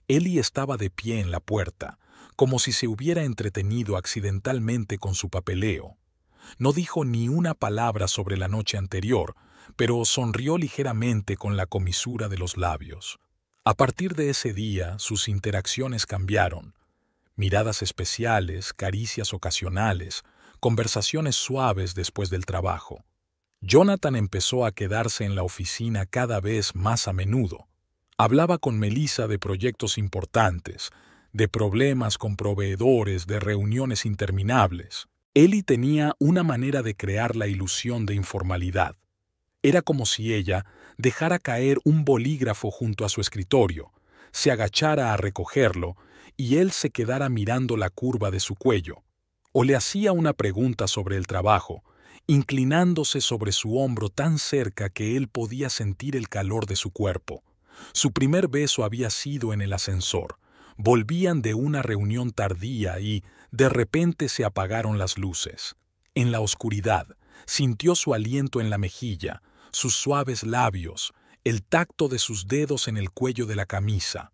Ellie estaba de pie en la puerta, como si se hubiera entretenido accidentalmente con su papeleo. No dijo ni una palabra sobre la noche anterior, pero sonrió ligeramente con la comisura de los labios. A partir de ese día, sus interacciones cambiaron. Miradas especiales, caricias ocasionales, conversaciones suaves después del trabajo. Jonathan empezó a quedarse en la oficina cada vez más a menudo. Hablaba con Melissa de proyectos importantes, de problemas con proveedores, de reuniones interminables. Ellie tenía una manera de crear la ilusión de informalidad. Era como si ella dejara caer un bolígrafo junto a su escritorio, se agachara a recogerlo y él se quedara mirando la curva de su cuello, o le hacía una pregunta sobre el trabajo, inclinándose sobre su hombro tan cerca que él podía sentir el calor de su cuerpo. Su primer beso había sido en el ascensor. Volvían de una reunión tardía y, de repente, se apagaron las luces. En la oscuridad, sintió su aliento en la mejilla, sus suaves labios, el tacto de sus dedos en el cuello de la camisa.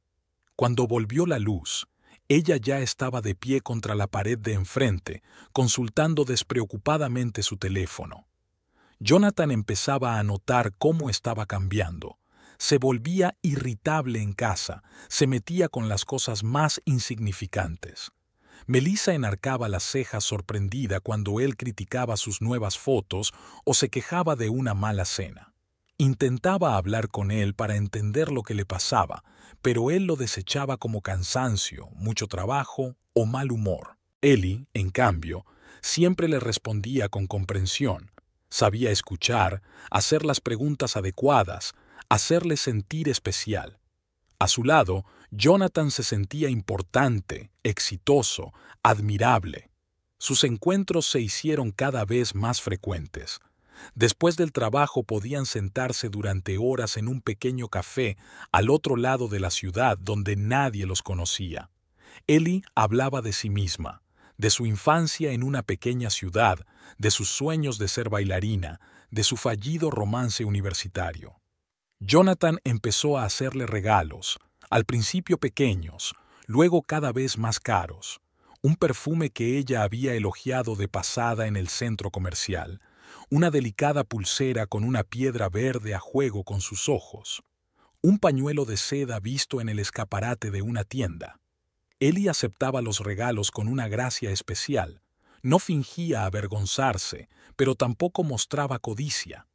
Cuando volvió la luz, ella ya estaba de pie contra la pared de enfrente, consultando despreocupadamente su teléfono. Jonathan empezaba a notar cómo estaba cambiando. Se volvía irritable en casa, se metía con las cosas más insignificantes. Melissa enarcaba las cejas sorprendida cuando él criticaba sus nuevas fotos o se quejaba de una mala cena. Intentaba hablar con él para entender lo que le pasaba, pero él lo desechaba como cansancio, mucho trabajo o mal humor. Ellie, en cambio, siempre le respondía con comprensión. Sabía escuchar, hacer las preguntas adecuadas, hacerle sentir especial. A su lado, Jonathan se sentía importante, exitoso, admirable. Sus encuentros se hicieron cada vez más frecuentes. Después del trabajo podían sentarse durante horas en un pequeño café al otro lado de la ciudad donde nadie los conocía. Ellie hablaba de sí misma, de su infancia en una pequeña ciudad, de sus sueños de ser bailarina, de su fallido romance universitario. Jonathan empezó a hacerle regalos, al principio pequeños, luego cada vez más caros. Un perfume que ella había elogiado de pasada en el centro comercial, una delicada pulsera con una piedra verde a juego con sus ojos, un pañuelo de seda visto en el escaparate de una tienda. Ellie aceptaba los regalos con una gracia especial. No fingía avergonzarse, pero tampoco mostraba codicia.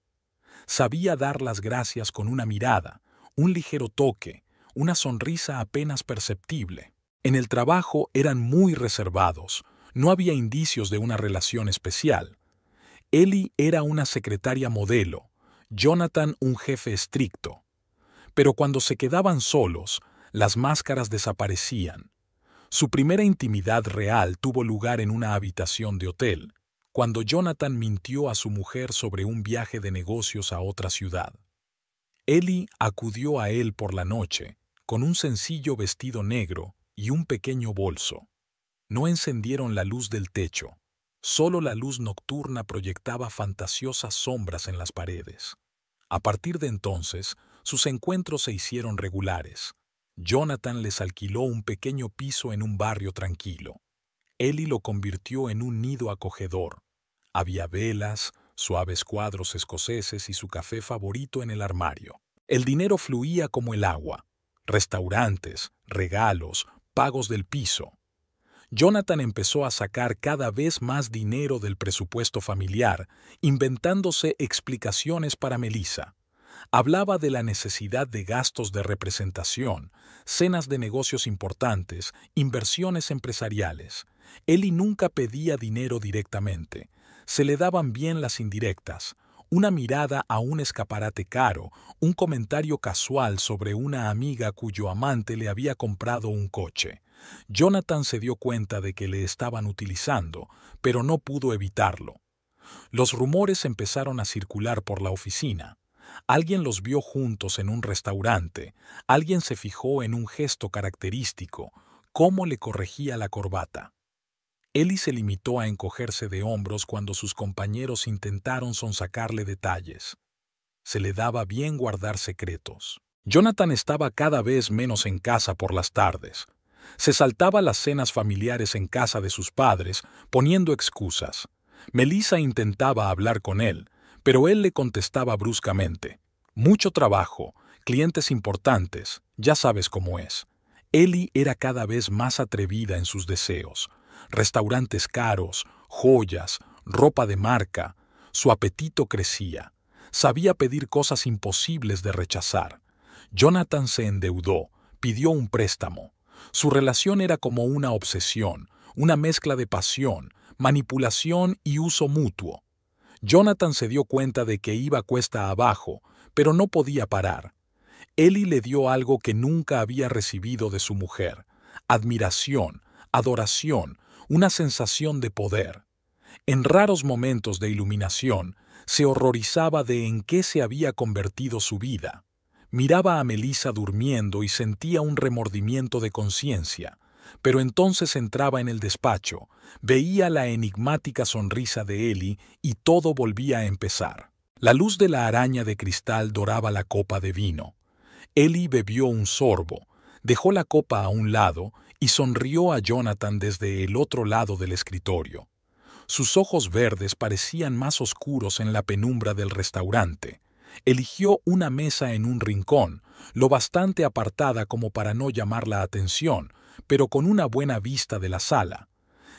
Sabía dar las gracias con una mirada, un ligero toque, una sonrisa apenas perceptible. En el trabajo eran muy reservados, no había indicios de una relación especial. Ellie era una secretaria modelo, Jonathan un jefe estricto. Pero cuando se quedaban solos, las máscaras desaparecían. Su primera intimidad real tuvo lugar en una habitación de hotel, cuando Jonathan mintió a su mujer sobre un viaje de negocios a otra ciudad. Ellie acudió a él por la noche, con un sencillo vestido negro y un pequeño bolso. No encendieron la luz del techo. Solo la luz nocturna proyectaba fantasiosas sombras en las paredes. A partir de entonces, sus encuentros se hicieron regulares. Jonathan les alquiló un pequeño piso en un barrio tranquilo. Ellie lo convirtió en un nido acogedor. Había velas, suaves cuadros escoceses y su café favorito en el armario. El dinero fluía como el agua. Restaurantes, regalos, pagos del piso. Jonathan empezó a sacar cada vez más dinero del presupuesto familiar, inventándose explicaciones para Melissa. Hablaba de la necesidad de gastos de representación, cenas de negocios importantes, inversiones empresariales. Ellie nunca pedía dinero directamente. Se le daban bien las indirectas. Una mirada a un escaparate caro, un comentario casual sobre una amiga cuyo amante le había comprado un coche. Jonathan se dio cuenta de que le estaban utilizando, pero no pudo evitarlo. Los rumores empezaron a circular por la oficina. Alguien los vio juntos en un restaurante. Alguien se fijó en un gesto característico, cómo le corregía la corbata. Ellie se limitó a encogerse de hombros cuando sus compañeros intentaron sonsacarle detalles. Se le daba bien guardar secretos. Jonathan estaba cada vez menos en casa por las tardes. Se saltaba las cenas familiares en casa de sus padres, poniendo excusas. Melissa intentaba hablar con él, pero él le contestaba bruscamente. Mucho trabajo, clientes importantes, ya sabes cómo es. Ellie era cada vez más atrevida en sus deseos. Restaurantes caros, joyas, ropa de marca. Su apetito crecía. Sabía pedir cosas imposibles de rechazar. Jonathan se endeudó, pidió un préstamo. Su relación era como una obsesión, una mezcla de pasión, manipulación y uso mutuo. Jonathan se dio cuenta de que iba cuesta abajo, pero no podía parar. Ellie le dio algo que nunca había recibido de su mujer: admiración, adoración, una sensación de poder. En raros momentos de iluminación, se horrorizaba de en qué se había convertido su vida. Miraba a Melissa durmiendo y sentía un remordimiento de conciencia, pero entonces entraba en el despacho, veía la enigmática sonrisa de Ellie y todo volvía a empezar. La luz de la araña de cristal doraba la copa de vino. Ellie bebió un sorbo, dejó la copa a un lado y sonrió a Jonathan desde el otro lado del escritorio. Sus ojos verdes parecían más oscuros en la penumbra del restaurante. Eligió una mesa en un rincón, lo bastante apartada como para no llamar la atención, pero con una buena vista de la sala.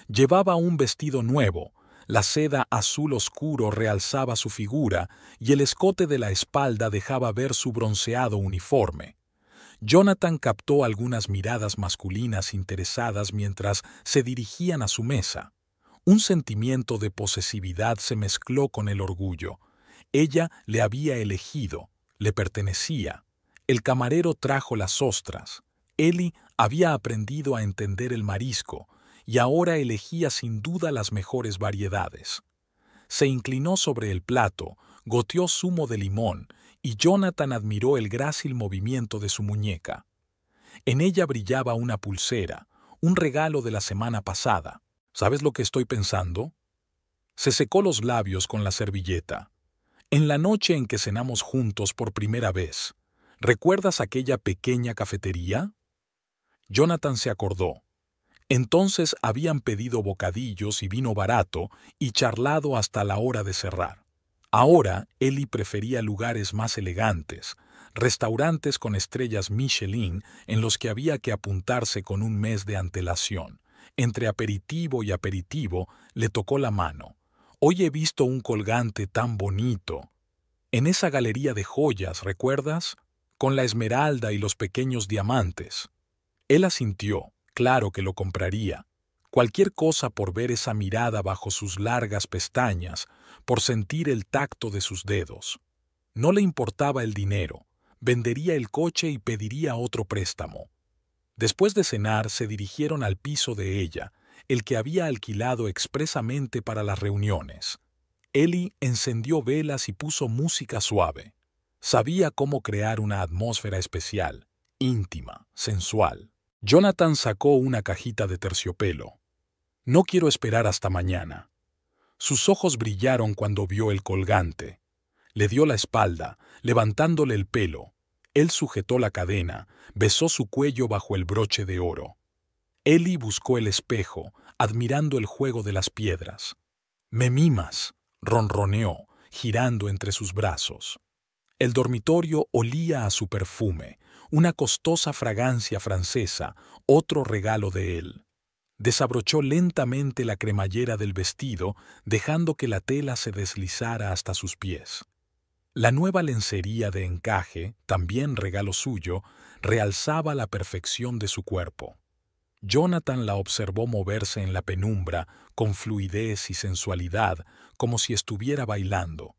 Llevaba un vestido nuevo, la seda azul oscuro realzaba su figura y el escote de la espalda dejaba ver su bronceado uniforme. Jonathan captó algunas miradas masculinas interesadas mientras se dirigían a su mesa. Un sentimiento de posesividad se mezcló con el orgullo. Ella le había elegido, le pertenecía. El camarero trajo las ostras. Ellie había aprendido a entender el marisco y ahora elegía sin duda las mejores variedades. Se inclinó sobre el plato, goteó zumo de limón y Jonathan admiró el grácil movimiento de su muñeca. En ella brillaba una pulsera, un regalo de la semana pasada. ¿Sabes lo que estoy pensando? Se secó los labios con la servilleta. En la noche en que cenamos juntos por primera vez, ¿recuerdas aquella pequeña cafetería? Jonathan se acordó. Entonces habían pedido bocadillos y vino barato y charlado hasta la hora de cerrar. Ahora Ellie prefería lugares más elegantes, restaurantes con estrellas Michelin en los que había que apuntarse con un mes de antelación. Entre aperitivo y aperitivo le tocó la mano. Hoy he visto un colgante tan bonito. En esa galería de joyas, ¿recuerdas? Con la esmeralda y los pequeños diamantes. Él asintió, claro que lo compraría. Cualquier cosa por ver esa mirada bajo sus largas pestañas, por sentir el tacto de sus dedos. No le importaba el dinero, vendería el coche y pediría otro préstamo. Después de cenar se dirigieron al piso de ella, el que había alquilado expresamente para las reuniones. Ellie encendió velas y puso música suave. Sabía cómo crear una atmósfera especial, íntima, sensual. Jonathan sacó una cajita de terciopelo. No quiero esperar hasta mañana. Sus ojos brillaron cuando vio el colgante. Le dio la espalda, levantándole el pelo. Él sujetó la cadena, besó su cuello bajo el broche de oro. Ellie buscó el espejo, admirando el juego de las piedras. «Me mimas», ronroneó, girando entre sus brazos. El dormitorio olía a su perfume, una costosa fragancia francesa, otro regalo de él. Desabrochó lentamente la cremallera del vestido, dejando que la tela se deslizara hasta sus pies. La nueva lencería de encaje, también regalo suyo, realzaba la perfección de su cuerpo. Jonathan la observó moverse en la penumbra, con fluidez y sensualidad, como si estuviera bailando.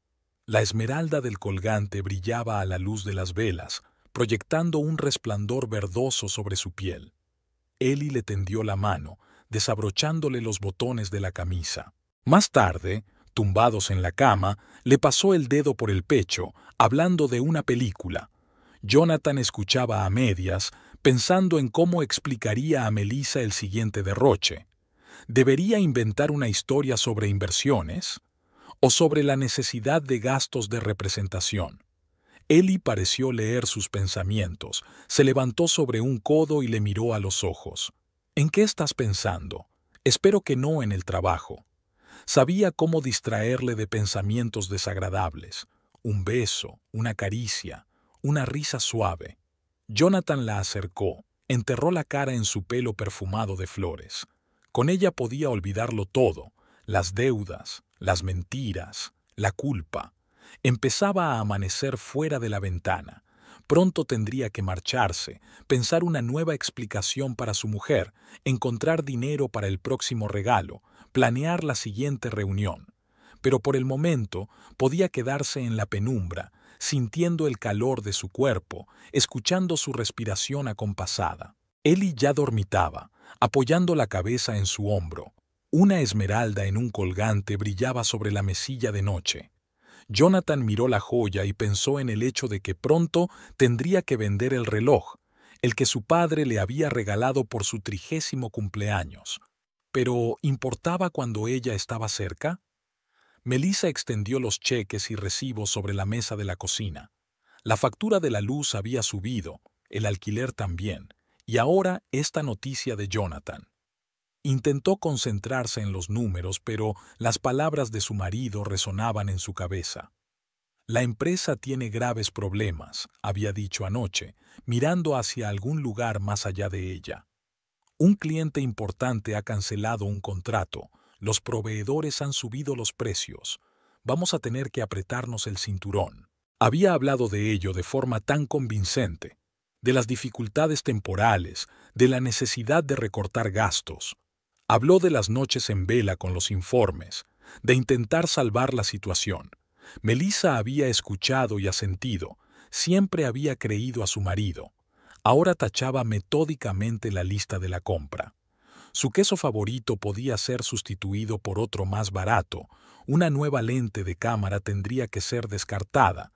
La esmeralda del colgante brillaba a la luz de las velas, proyectando un resplandor verdoso sobre su piel. Ellie le tendió la mano, desabrochándole los botones de la camisa. Más tarde, tumbados en la cama, le pasó el dedo por el pecho, hablando de una película. Jonathan escuchaba a medias, pensando en cómo explicaría a Melissa el siguiente derroche. ¿Debería inventar una historia sobre inversiones? ¿O sobre la necesidad de gastos de representación? Ellie pareció leer sus pensamientos, se levantó sobre un codo y le miró a los ojos. ¿En qué estás pensando? Espero que no en el trabajo. Sabía cómo distraerle de pensamientos desagradables. Un beso, una caricia, una risa suave. Jonathan la acercó, enterró la cara en su pelo perfumado de flores. Con ella podía olvidarlo todo, las deudas, las mentiras, la culpa. Empezaba a amanecer fuera de la ventana. Pronto tendría que marcharse, pensar una nueva explicación para su mujer, encontrar dinero para el próximo regalo, planear la siguiente reunión. Pero por el momento podía quedarse en la penumbra, sintiendo el calor de su cuerpo, escuchando su respiración acompasada. Ellie ya dormitaba, apoyando la cabeza en su hombro. Una esmeralda en un colgante brillaba sobre la mesilla de noche. Jonathan miró la joya y pensó en el hecho de que pronto tendría que vender el reloj, el que su padre le había regalado por su 30º cumpleaños. Pero, ¿importaba cuando ella estaba cerca? Melissa extendió los cheques y recibos sobre la mesa de la cocina. La factura de la luz había subido, el alquiler también, y ahora esta noticia de Jonathan. Intentó concentrarse en los números, pero las palabras de su marido resonaban en su cabeza. La empresa tiene graves problemas, había dicho anoche, mirando hacia algún lugar más allá de ella. Un cliente importante ha cancelado un contrato, los proveedores han subido los precios. Vamos a tener que apretarnos el cinturón. Había hablado de ello de forma tan convincente, de las dificultades temporales, de la necesidad de recortar gastos. Habló de las noches en vela con los informes, de intentar salvar la situación. Melissa había escuchado y asentido, siempre había creído a su marido. Ahora tachaba metódicamente la lista de la compra. Su queso favorito podía ser sustituido por otro más barato, una nueva lente de cámara tendría que ser descartada,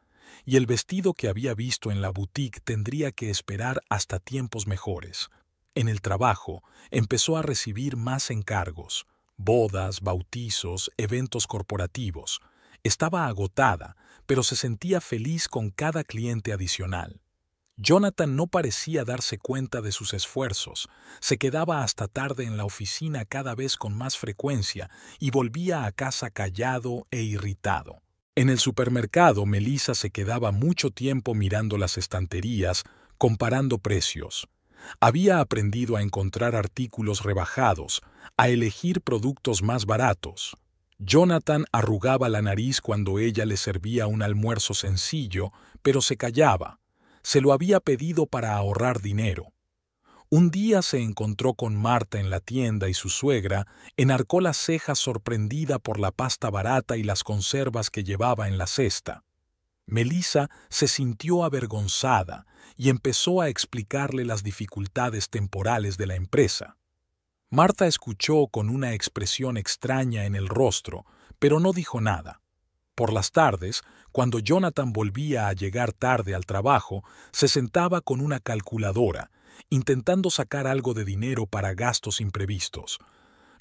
y el vestido que había visto en la boutique tendría que esperar hasta tiempos mejores. En el trabajo, empezó a recibir más encargos, bodas, bautizos, eventos corporativos. Estaba agotada, pero se sentía feliz con cada cliente adicional. Jonathan no parecía darse cuenta de sus esfuerzos, se quedaba hasta tarde en la oficina cada vez con más frecuencia y volvía a casa callado e irritado. En el supermercado, Melissa se quedaba mucho tiempo mirando las estanterías, comparando precios. Había aprendido a encontrar artículos rebajados, a elegir productos más baratos. Jonathan arrugaba la nariz cuando ella le servía un almuerzo sencillo, pero se callaba. Se lo había pedido para ahorrar dinero. Un día se encontró con Marta en la tienda y su suegra enarcó las cejas sorprendida por la pasta barata y las conservas que llevaba en la cesta. Melissa se sintió avergonzada y empezó a explicarle las dificultades temporales de la empresa. Marta escuchó con una expresión extraña en el rostro, pero no dijo nada. Por las tardes, cuando Jonathan volvía a llegar tarde al trabajo, se sentaba con una calculadora, intentando sacar algo de dinero para gastos imprevistos.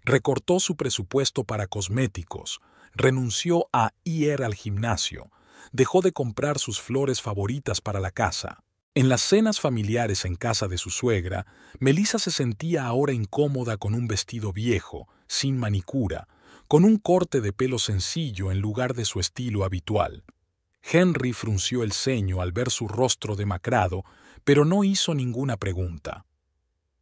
Recortó su presupuesto para cosméticos, renunció a ir al gimnasio, dejó de comprar sus flores favoritas para la casa. En las cenas familiares en casa de su suegra, Melissa se sentía ahora incómoda con un vestido viejo, sin manicura, con un corte de pelo sencillo en lugar de su estilo habitual. Henry frunció el ceño al ver su rostro demacrado, pero no hizo ninguna pregunta.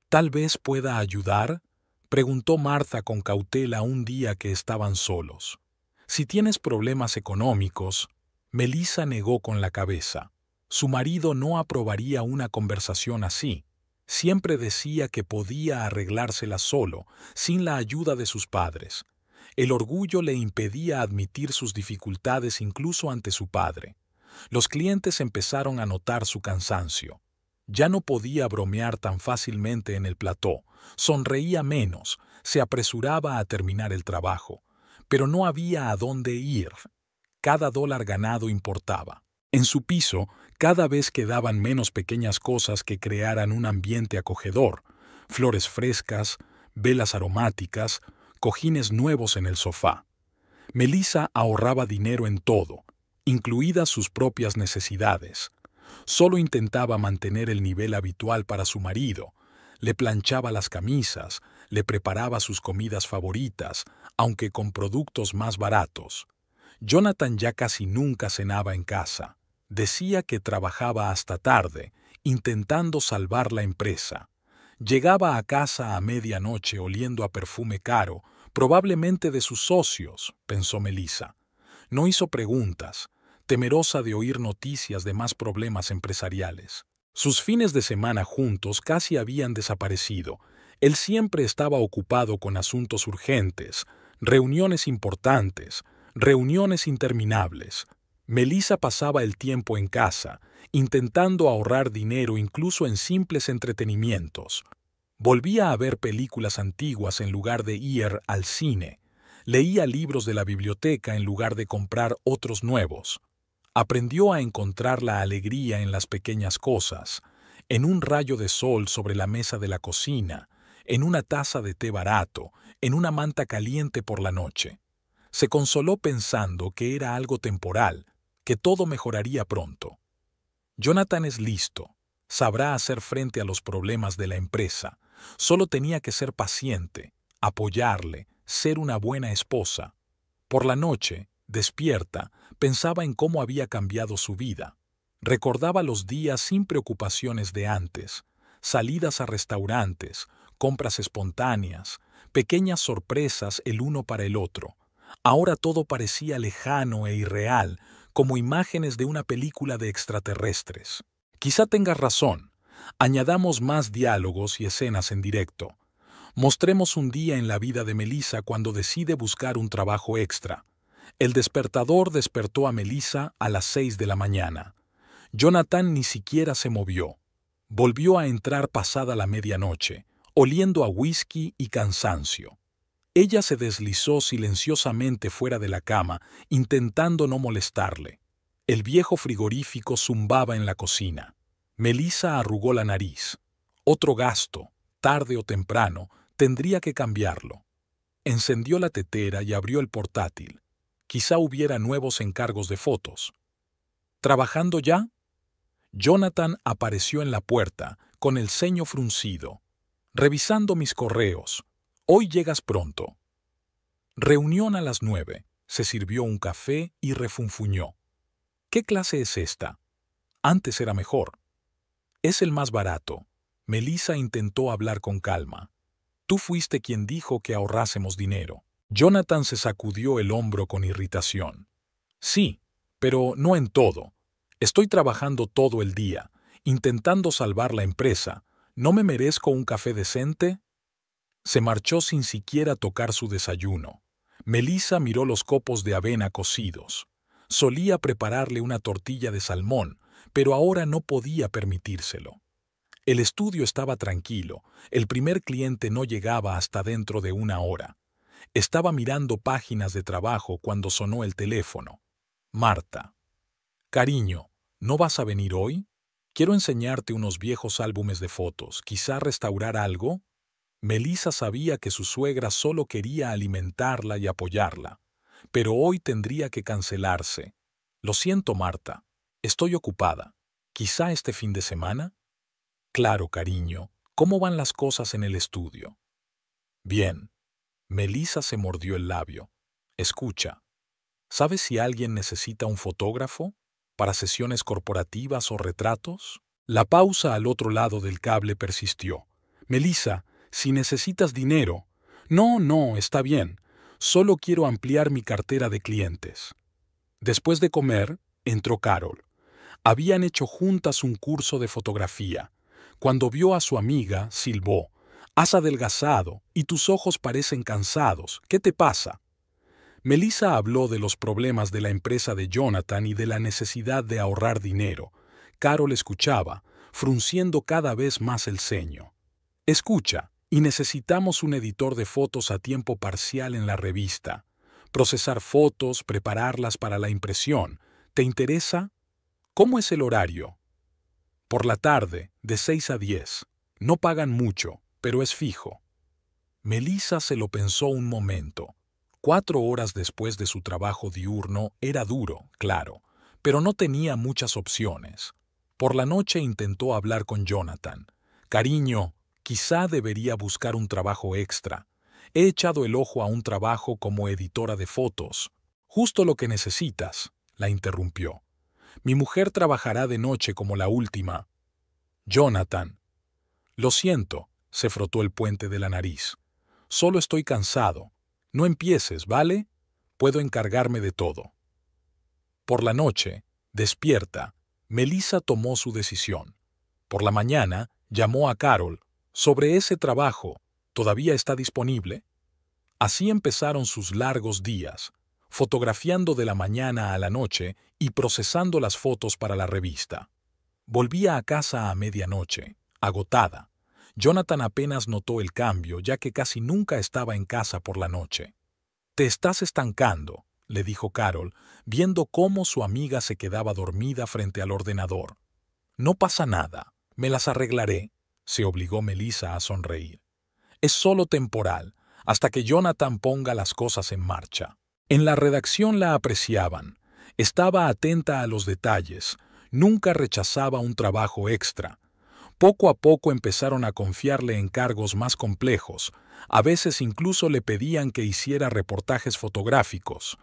«¿Tal vez pueda ayudar?», preguntó Martha con cautela un día que estaban solos. «Si tienes problemas económicos», Melissa negó con la cabeza. Su marido no aprobaría una conversación así. Siempre decía que podía arreglársela solo, sin la ayuda de sus padres. El orgullo le impedía admitir sus dificultades incluso ante su padre. Los clientes empezaron a notar su cansancio. Ya no podía bromear tan fácilmente en el plató, sonreía menos, se apresuraba a terminar el trabajo, pero no había a dónde ir. Cada dólar ganado importaba. En su piso, cada vez quedaban menos pequeñas cosas que crearan un ambiente acogedor, flores frescas, velas aromáticas, cojines nuevos en el sofá. Melissa ahorraba dinero en todo, incluidas sus propias necesidades. Solo intentaba mantener el nivel habitual para su marido. Le planchaba las camisas, le preparaba sus comidas favoritas, aunque con productos más baratos. Jonathan ya casi nunca cenaba en casa. Decía que trabajaba hasta tarde, intentando salvar la empresa. Llegaba a casa a medianoche oliendo a perfume caro, probablemente de sus socios, pensó Melissa. No hizo preguntas, temerosa de oír noticias de más problemas empresariales. Sus fines de semana juntos casi habían desaparecido. Él siempre estaba ocupado con asuntos urgentes, reuniones importantes, reuniones interminables. Melissa pasaba el tiempo en casa, intentando ahorrar dinero incluso en simples entretenimientos. Volvía a ver películas antiguas en lugar de ir al cine. Leía libros de la biblioteca en lugar de comprar otros nuevos. Aprendió a encontrar la alegría en las pequeñas cosas, en un rayo de sol sobre la mesa de la cocina, en una taza de té barato, en una manta caliente por la noche. Se consoló pensando que era algo temporal, que todo mejoraría pronto. Jonathan es listo, sabrá hacer frente a los problemas de la empresa. Solo tenía que ser paciente, apoyarle, ser una buena esposa. Por la noche, despierta, pensaba en cómo había cambiado su vida. Recordaba los días sin preocupaciones de antes, salidas a restaurantes, compras espontáneas, pequeñas sorpresas el uno para el otro. Ahora todo parecía lejano e irreal, como imágenes de una película de extraterrestres. Quizá tengas razón. Añadamos más diálogos y escenas en directo. Mostremos un día en la vida de Melissa cuando decide buscar un trabajo extra. El despertador despertó a Melissa a las 6 de la mañana. Jonathan ni siquiera se movió. Volvió a entrar pasada la medianoche, oliendo a whisky y cansancio. Ella se deslizó silenciosamente fuera de la cama, intentando no molestarle. El viejo frigorífico zumbaba en la cocina. Melissa arrugó la nariz. Otro gasto, tarde o temprano, tendría que cambiarlo. Encendió la tetera y abrió el portátil. Quizá hubiera nuevos encargos de fotos. ¿Trabajando ya? Jonathan apareció en la puerta, con el ceño fruncido. Revisando mis correos. Hoy llegas pronto. Reunión a las 9. Se sirvió un café y refunfuñó. ¿Qué clase es esta? Antes era mejor. Es el más barato. Melissa intentó hablar con calma. Tú fuiste quien dijo que ahorrásemos dinero. Jonathan se sacudió el hombro con irritación. Sí, pero no en todo. Estoy trabajando todo el día, intentando salvar la empresa. ¿No me merezco un café decente? Se marchó sin siquiera tocar su desayuno. Melissa miró los copos de avena cocidos. Solía prepararle una tortilla de salmón, pero ahora no podía permitírselo. El estudio estaba tranquilo. El primer cliente no llegaba hasta dentro de una hora. Estaba mirando páginas de trabajo cuando sonó el teléfono. Marta. Cariño, ¿no vas a venir hoy? Quiero enseñarte unos viejos álbumes de fotos. ¿Quizá restaurar algo? Melissa sabía que su suegra solo quería alimentarla y apoyarla, pero hoy tendría que cancelarse. Lo siento, Marta. Estoy ocupada. ¿Quizá este fin de semana? Claro, cariño. ¿Cómo van las cosas en el estudio? Bien. Melissa se mordió el labio. Escucha. ¿Sabes si alguien necesita un fotógrafo? ¿Para sesiones corporativas o retratos? La pausa al otro lado del cable persistió. Melissa, si necesitas dinero. No, está bien. Solo quiero ampliar mi cartera de clientes. Después de comer, entró Carol. Habían hecho juntas un curso de fotografía. Cuando vio a su amiga, silbó. Has adelgazado y tus ojos parecen cansados. ¿Qué te pasa? Melissa habló de los problemas de la empresa de Jonathan y de la necesidad de ahorrar dinero. Carol escuchaba, frunciendo cada vez más el ceño. Escucha, y necesitamos un editor de fotos a tiempo parcial en la revista. Procesar fotos, prepararlas para la impresión. ¿Te interesa? ¿Cómo es el horario? Por la tarde, de 6 a 10. No pagan mucho, pero es fijo. Melissa se lo pensó un momento. 4 horas después de su trabajo diurno era duro, claro, pero no tenía muchas opciones. Por la noche intentó hablar con Jonathan. Cariño, quizá debería buscar un trabajo extra. He echado el ojo a un trabajo como editora de fotos. Justo lo que necesitas, la interrumpió. Mi mujer trabajará de noche como la última. Jonathan. Lo siento, se frotó el puente de la nariz. Solo estoy cansado. No empieces, ¿vale? Puedo encargarme de todo. Por la noche, despierta, Melissa tomó su decisión. Por la mañana, llamó a Carol. Sobre ese trabajo, ¿todavía está disponible? Así empezaron sus largos días, fotografiando de la mañana a la noche y procesando las fotos para la revista. Volvía a casa a medianoche, agotada. Jonathan apenas notó el cambio, ya que casi nunca estaba en casa por la noche. «Te estás estancando», le dijo Carol, viendo cómo su amiga se quedaba dormida frente al ordenador. «No pasa nada, me las arreglaré», se obligó Melissa a sonreír. «Es solo temporal, hasta que Jonathan ponga las cosas en marcha». En la redacción la apreciaban. Estaba atenta a los detalles, nunca rechazaba un trabajo extra. Poco a poco empezaron a confiarle encargos más complejos. A veces incluso le pedían que hiciera reportajes fotográficos.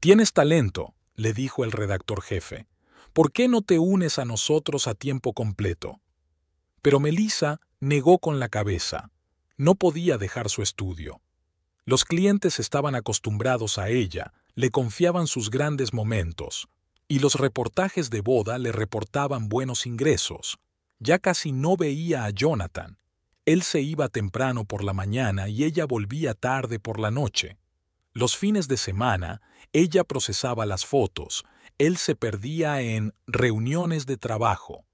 «Tienes talento», le dijo el redactor jefe. «¿Por qué no te unes a nosotros a tiempo completo?» Pero Melissa negó con la cabeza. No podía dejar su estudio. Los clientes estaban acostumbrados a ella, le confiaban sus grandes momentos, y los reportajes de boda le reportaban buenos ingresos. Ya casi no veía a Jonathan. Él se iba temprano por la mañana y ella volvía tarde por la noche. Los fines de semana, ella procesaba las fotos. Él se perdía en reuniones de trabajo.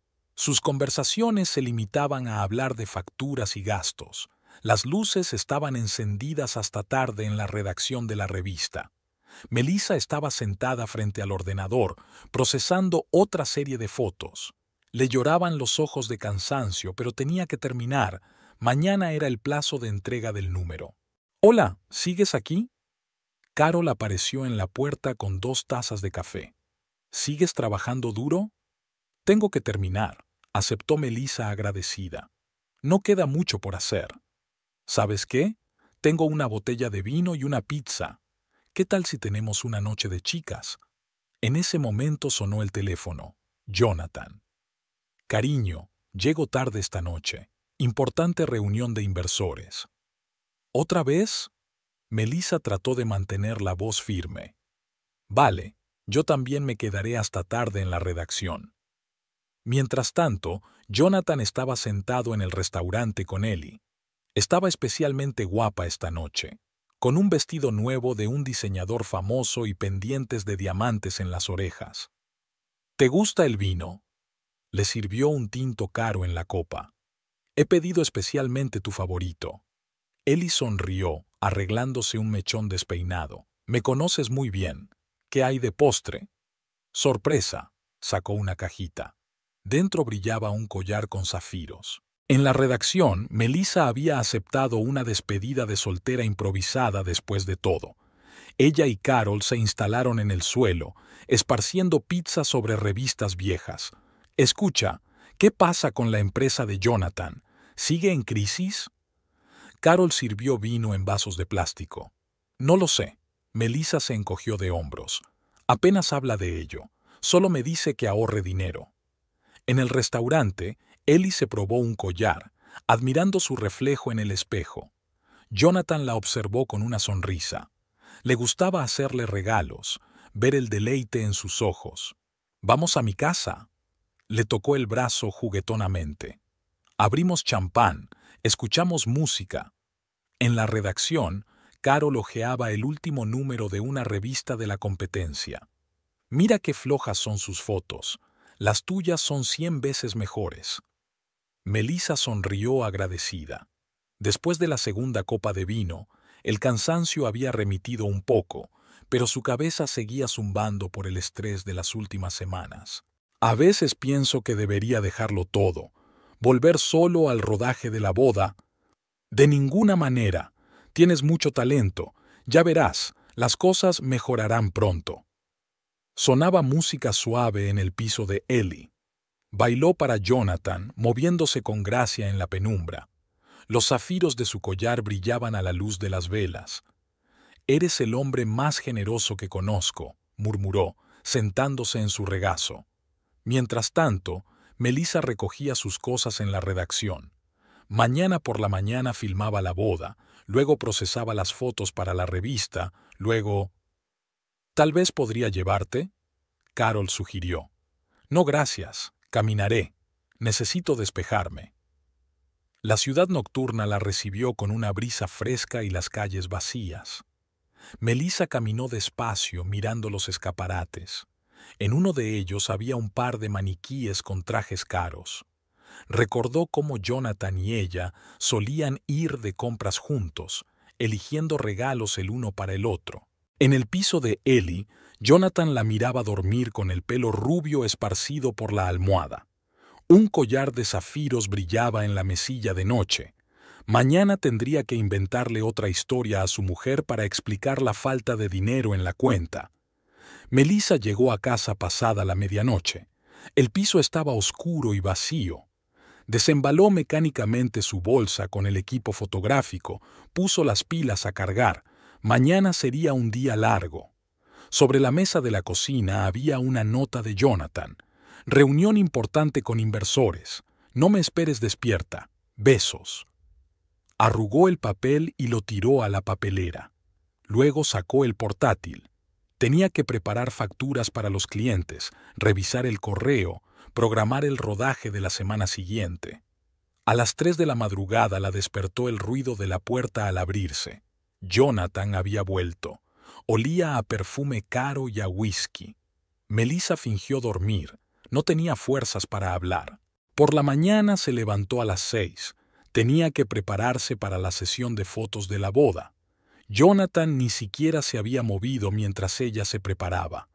Sus conversaciones se limitaban a hablar de facturas y gastos. Las luces estaban encendidas hasta tarde en la redacción de la revista. Melissa estaba sentada frente al ordenador, procesando otra serie de fotos. Le lloraban los ojos de cansancio, pero tenía que terminar. Mañana era el plazo de entrega del número. «Hola, ¿sigues aquí?» Carol apareció en la puerta con 2 tazas de café. «¿Sigues trabajando duro?» «Tengo que terminar», aceptó Melissa agradecida. «No queda mucho por hacer». «¿Sabes qué? Tengo una botella de vino y una pizza. ¿Qué tal si tenemos una noche de chicas?» En ese momento sonó el teléfono. Jonathan. «Cariño, llego tarde esta noche. Importante reunión de inversores». «¿Otra vez?» Melissa trató de mantener la voz firme. «Vale, yo también me quedaré hasta tarde en la redacción». Mientras tanto, Jonathan estaba sentado en el restaurante con Ellie. Estaba especialmente guapa esta noche, con un vestido nuevo de un diseñador famoso y pendientes de diamantes en las orejas. «¿Te gusta el vino?» Le sirvió un tinto caro en la copa. «He pedido especialmente tu favorito». Ellie sonrió, arreglándose un mechón despeinado. «Me conoces muy bien. ¿Qué hay de postre?» «Sorpresa», sacó una cajita. Dentro brillaba un collar con zafiros. En la redacción, Melissa había aceptado una despedida de soltera improvisada después de todo. Ella y Carol se instalaron en el suelo, esparciendo pizza sobre revistas viejas. «Escucha, ¿qué pasa con la empresa de Jonathan? ¿Sigue en crisis?» Carol sirvió vino en vasos de plástico. «No lo sé». Melissa se encogió de hombros. «Apenas habla de ello. Solo me dice que ahorre dinero». En el restaurante, Ellie se probó un collar, admirando su reflejo en el espejo. Jonathan la observó con una sonrisa. Le gustaba hacerle regalos, ver el deleite en sus ojos. «Vamos a mi casa». Le tocó el brazo juguetonamente. Abrimos champán, escuchamos música. En la redacción, Carol hojeaba el último número de una revista de la competencia. «Mira qué flojas son sus fotos. Las tuyas son 100 veces mejores». Melissa sonrió agradecida. Después de la segunda copa de vino, el cansancio había remitido un poco, pero su cabeza seguía zumbando por el estrés de las últimas semanas. «A veces pienso que debería dejarlo todo, volver solo al rodaje de la boda». «De ninguna manera. Tienes mucho talento. Ya verás, las cosas mejorarán pronto». Sonaba música suave en el piso de Ellie. Bailó para Jonathan, moviéndose con gracia en la penumbra. Los zafiros de su collar brillaban a la luz de las velas. «Eres el hombre más generoso que conozco», murmuró, sentándose en su regazo. Mientras tanto, Melissa recogía sus cosas en la redacción. Mañana por la mañana filmaba la boda, luego procesaba las fotos para la revista, luego... «¿Tal vez podría llevarte?», Carol sugirió. «No, gracias. Caminaré. Necesito despejarme». La ciudad nocturna la recibió con una brisa fresca y las calles vacías. Melissa caminó despacio mirando los escaparates. En uno de ellos había un par de maniquíes con trajes caros. Recordó cómo Jonathan y ella solían ir de compras juntos, eligiendo regalos el uno para el otro. En el piso de Ellie, Jonathan la miraba dormir con el pelo rubio esparcido por la almohada. Un collar de zafiros brillaba en la mesilla de noche. Mañana tendría que inventarle otra historia a su mujer para explicar la falta de dinero en la cuenta. Melissa llegó a casa pasada la medianoche. El piso estaba oscuro y vacío. Desembaló mecánicamente su bolsa con el equipo fotográfico, puso las pilas a cargar. Mañana sería un día largo. Sobre la mesa de la cocina había una nota de Jonathan. «Reunión importante con inversores. No me esperes despierta. Besos». Arrugó el papel y lo tiró a la papelera. Luego sacó el portátil. Tenía que preparar facturas para los clientes, revisar el correo, programar el rodaje de la semana siguiente. A las 3 de la madrugada la despertó el ruido de la puerta al abrirse. Jonathan había vuelto. Olía a perfume caro y a whisky. Melissa fingió dormir. No tenía fuerzas para hablar. Por la mañana se levantó a las 6. Tenía que prepararse para la sesión de fotos de la boda. Jonathan ni siquiera se había movido mientras ella se preparaba.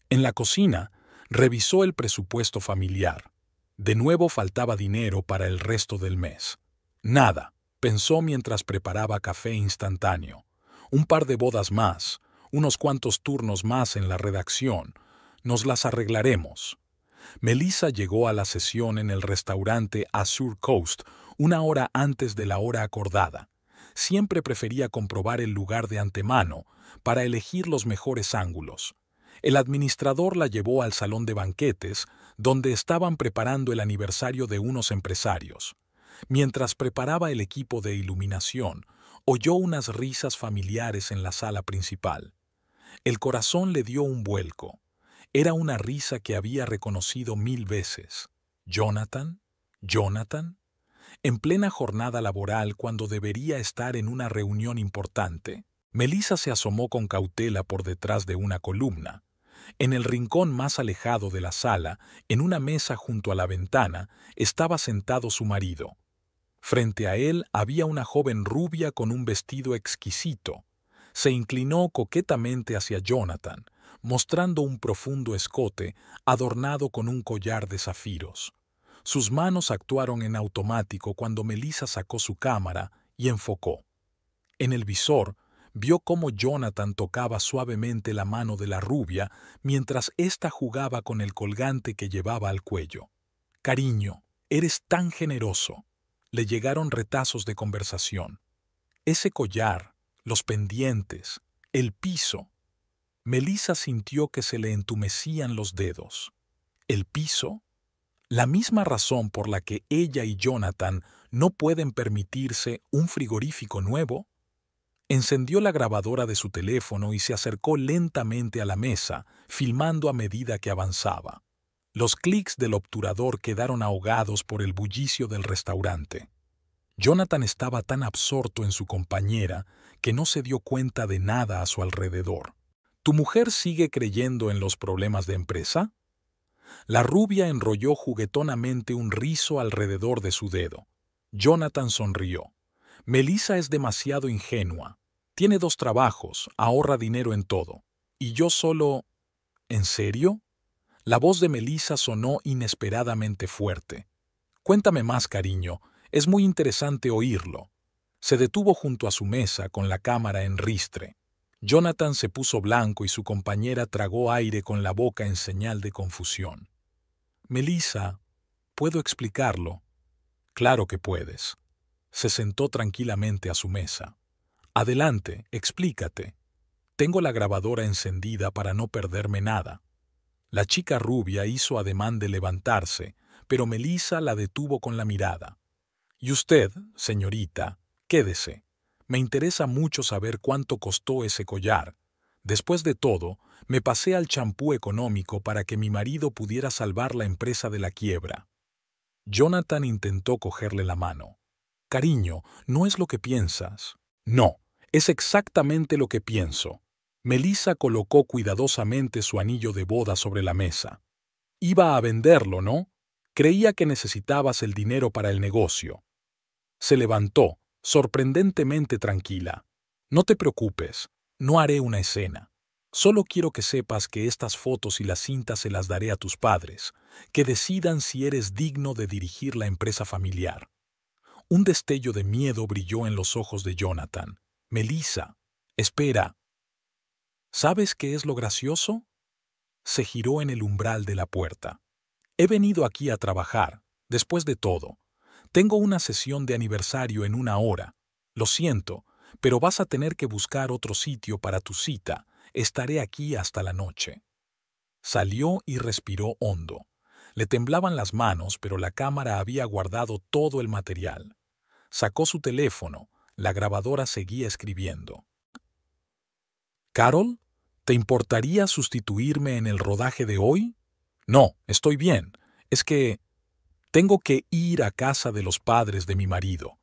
En la cocina, revisó el presupuesto familiar. De nuevo faltaba dinero para el resto del mes. Nada, pensó mientras preparaba café instantáneo. Un par de bodas más, unos cuantos turnos más en la redacción. Nos las arreglaremos. Melissa llegó a la sesión en el restaurante Azure Coast 1 hora antes de la hora acordada. Siempre prefería comprobar el lugar de antemano para elegir los mejores ángulos. El administrador la llevó al salón de banquetes, donde estaban preparando el aniversario de unos empresarios. Mientras preparaba el equipo de iluminación, oyó unas risas familiares en la sala principal. El corazón le dio un vuelco. Era una risa que había reconocido 1000 veces. ¿Jonathan? ¿Jonathan? En plena jornada laboral, cuando debería estar en una reunión importante, Melissa se asomó con cautela por detrás de una columna. En el rincón más alejado de la sala, en una mesa junto a la ventana, estaba sentado su marido. Frente a él había una joven rubia con un vestido exquisito. Se inclinó coquetamente hacia Jonathan, mostrando un profundo escote adornado con un collar de zafiros. Sus manos actuaron en automático cuando Melissa sacó su cámara y enfocó. En el visor, vio cómo Jonathan tocaba suavemente la mano de la rubia mientras ésta jugaba con el colgante que llevaba al cuello. «Cariño, eres tan generoso». Le llegaron retazos de conversación. Ese collar, los pendientes, el piso. Melissa sintió que se le entumecían los dedos. ¿El piso? La misma razón por la que ella y Jonathan no pueden permitirse un frigorífico nuevo. Encendió la grabadora de su teléfono y se acercó lentamente a la mesa, filmando a medida que avanzaba. Los clics del obturador quedaron ahogados por el bullicio del restaurante. Jonathan estaba tan absorto en su compañera que no se dio cuenta de nada a su alrededor. ¿Tu mujer sigue creyendo en los problemas de empresa? La rubia enrolló juguetonamente un rizo alrededor de su dedo. Jonathan sonrió. Melissa es demasiado ingenua. Tiene 2 trabajos, ahorra dinero en todo. Y yo solo... ¿En serio? La voz de Melissa sonó inesperadamente fuerte. Cuéntame más, cariño. Es muy interesante oírlo. Se detuvo junto a su mesa con la cámara en ristre. Jonathan se puso blanco y su compañera tragó aire con la boca en señal de confusión. Melissa, ¿puedo explicarlo? Claro que puedes. Se sentó tranquilamente a su mesa. Adelante, explícate. Tengo la grabadora encendida para no perderme nada. La chica rubia hizo ademán de levantarse, pero Melissa la detuvo con la mirada. Y usted, señorita, quédese. Me interesa mucho saber cuánto costó ese collar. Después de todo, me pasé al champú económico para que mi marido pudiera salvar la empresa de la quiebra. Jonathan intentó cogerle la mano. Cariño, no es lo que piensas. No, es exactamente lo que pienso. Melissa colocó cuidadosamente su anillo de boda sobre la mesa. Iba a venderlo, ¿no? Creía que necesitabas el dinero para el negocio. Se levantó, sorprendentemente tranquila. No te preocupes, no haré una escena. Solo quiero que sepas que estas fotos y las cintas se las daré a tus padres, que decidan si eres digno de dirigir la empresa familiar. Un destello de miedo brilló en los ojos de Jonathan. Melissa, espera. ¿Sabes qué es lo gracioso? Se giró en el umbral de la puerta. He venido aquí a trabajar, después de todo. Tengo una sesión de aniversario en 1 hora. Lo siento, pero vas a tener que buscar otro sitio para tu cita. Estaré aquí hasta la noche. Salió y respiró hondo. Le temblaban las manos, pero la cámara había guardado todo el material. Sacó su teléfono. La grabadora seguía escribiendo. «Carol, ¿te importaría sustituirme en el rodaje de hoy?» «No, estoy bien. Es que tengo que ir a casa de los padres de mi marido.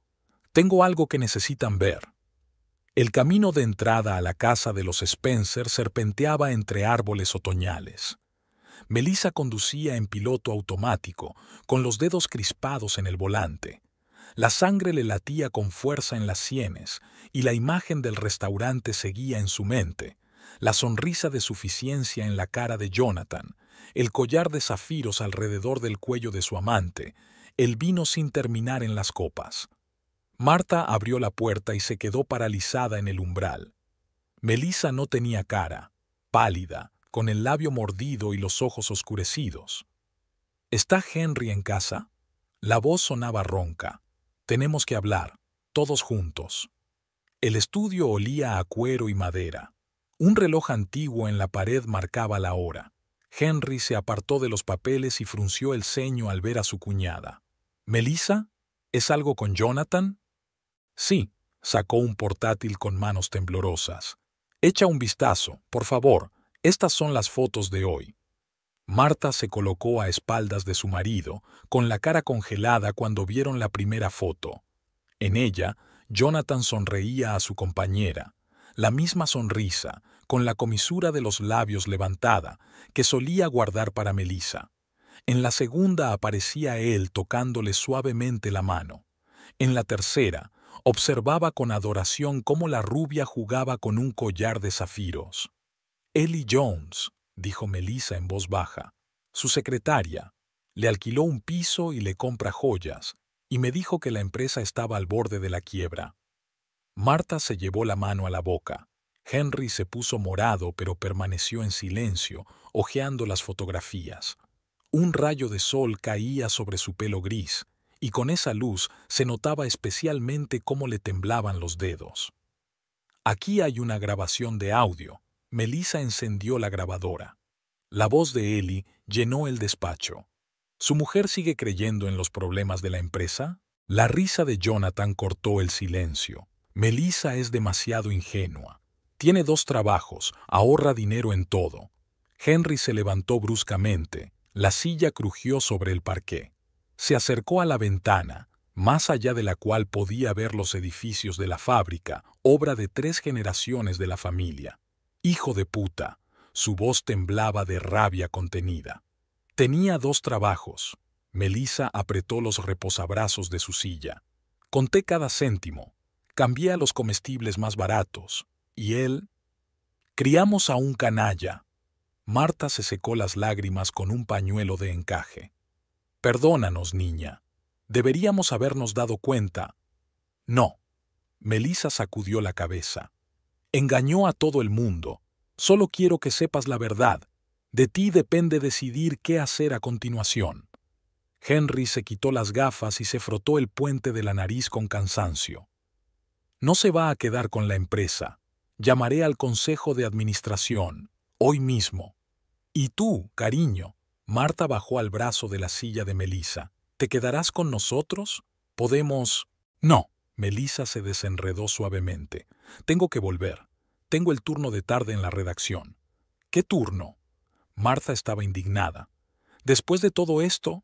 Tengo algo que necesitan ver». El camino de entrada a la casa de los Spencer serpenteaba entre árboles otoñales. Melissa conducía en piloto automático, con los dedos crispados en el volante. La sangre le latía con fuerza en las sienes, y la imagen del restaurante seguía en su mente, la sonrisa de suficiencia en la cara de Jonathan, el collar de zafiros alrededor del cuello de su amante, el vino sin terminar en las copas. Marta abrió la puerta y se quedó paralizada en el umbral. Melissa no tenía cara, pálida, con el labio mordido y los ojos oscurecidos. ¿Está Henry en casa? La voz sonaba ronca. Tenemos que hablar, todos juntos. El estudio olía a cuero y madera. Un reloj antiguo en la pared marcaba la hora. Henry se apartó de los papeles y frunció el ceño al ver a su cuñada. «¿Melissa? ¿Es algo con Jonathan?» «Sí», sacó un portátil con manos temblorosas. «Echa un vistazo, por favor. Estas son las fotos de hoy». Marta se colocó a espaldas de su marido, con la cara congelada cuando vieron la primera foto. En ella, Jonathan sonreía a su compañera, la misma sonrisa, con la comisura de los labios levantada, que solía guardar para Melissa. En la segunda aparecía él tocándole suavemente la mano. En la tercera, observaba con adoración cómo la rubia jugaba con un collar de zafiros. «Ellie Jones», dijo Melissa en voz baja, «su secretaria. Le alquiló un piso y le compra joyas, y me dijo que la empresa estaba al borde de la quiebra». Marta se llevó la mano a la boca. Henry se puso morado pero permaneció en silencio, hojeando las fotografías. Un rayo de sol caía sobre su pelo gris, y con esa luz se notaba especialmente cómo le temblaban los dedos. «Aquí hay una grabación de audio». Melissa encendió la grabadora. La voz de Ellie llenó el despacho. ¿Su mujer sigue creyendo en los problemas de la empresa? La risa de Jonathan cortó el silencio. Melissa es demasiado ingenua. Tiene 2 trabajos, ahorra dinero en todo. Henry se levantó bruscamente. La silla crujió sobre el parqué. Se acercó a la ventana, más allá de la cual podía ver los edificios de la fábrica, obra de 3 generaciones de la familia. «Hijo de puta», su voz temblaba de rabia contenida. Tenía 2 trabajos. Melissa apretó los reposabrazos de su silla. «Conté cada céntimo. Cambié a los comestibles más baratos. Y él...» «Criamos a un canalla». Marta se secó las lágrimas con un pañuelo de encaje. «Perdónanos, niña. Deberíamos habernos dado cuenta». «No». Melissa sacudió la cabeza. «Engañó a todo el mundo. Solo quiero que sepas la verdad. De ti depende decidir qué hacer a continuación». Henry se quitó las gafas y se frotó el puente de la nariz con cansancio. «No se va a quedar con la empresa. Llamaré al consejo de administración, hoy mismo». «¿Y tú, cariño?» Marta bajó al brazo de la silla de Melissa. «¿Te quedarás con nosotros? Podemos...» «No». Melissa se desenredó suavemente. «Tengo que volver. Tengo el turno de tarde en la redacción». «¿Qué turno?» Marta estaba indignada. «Después de todo esto...»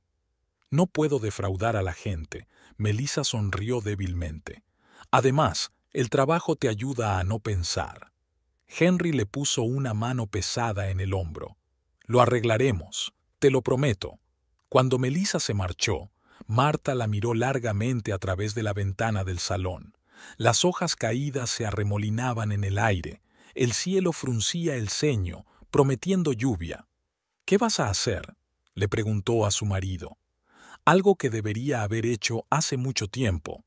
«No puedo defraudar a la gente». Melissa sonrió débilmente. «Además, el trabajo te ayuda a no pensar». Henry le puso una mano pesada en el hombro. «Lo arreglaremos, te lo prometo». Cuando Melissa se marchó, Marta la miró largamente a través de la ventana del salón. Las hojas caídas se arremolinaban en el aire. El cielo fruncía el ceño, prometiendo lluvia. «¿Qué vas a hacer?», le preguntó a su marido. «Algo que debería haber hecho hace mucho tiempo».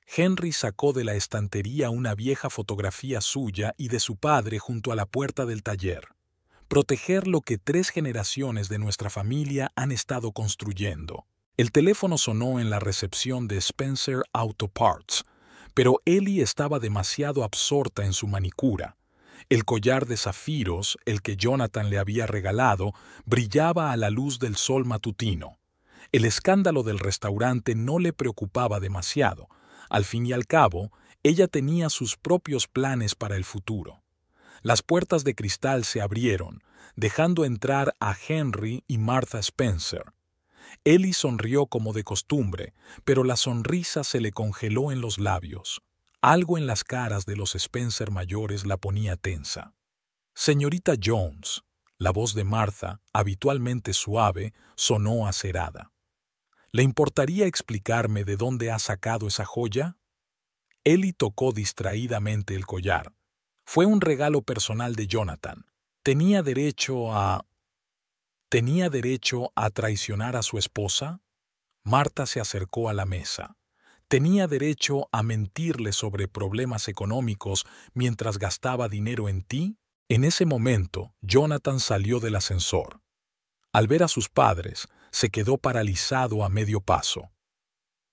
Henry sacó de la estantería una vieja fotografía suya y de su padre junto a la puerta del taller. «Proteger lo que 3 generaciones de nuestra familia han estado construyendo». El teléfono sonó en la recepción de Spencer Auto Parts, pero Ellie estaba demasiado absorta en su manicura. El collar de zafiros, el que Jonathan le había regalado, brillaba a la luz del sol matutino. El escándalo del restaurante no le preocupaba demasiado. Al fin y al cabo, ella tenía sus propios planes para el futuro. Las puertas de cristal se abrieron, dejando entrar a Henry y Martha Spencer. Ellie sonrió como de costumbre, pero la sonrisa se le congeló en los labios. Algo en las caras de los Spencer mayores la ponía tensa. «Señorita Jones», La voz de Martha, habitualmente suave, sonó acerada. ¿Le importaría explicarme de dónde ha sacado esa joya? Ellie tocó distraídamente el collar. Fue un regalo personal de Jonathan. ¿Tenía derecho a... ¿Tenía derecho a traicionar a su esposa? Martha se acercó a la mesa. ¿Tenía derecho a mentirle sobre problemas económicos mientras gastaba dinero en ti? En ese momento, Jonathan salió del ascensor. Al ver a sus padres, se quedó paralizado a medio paso.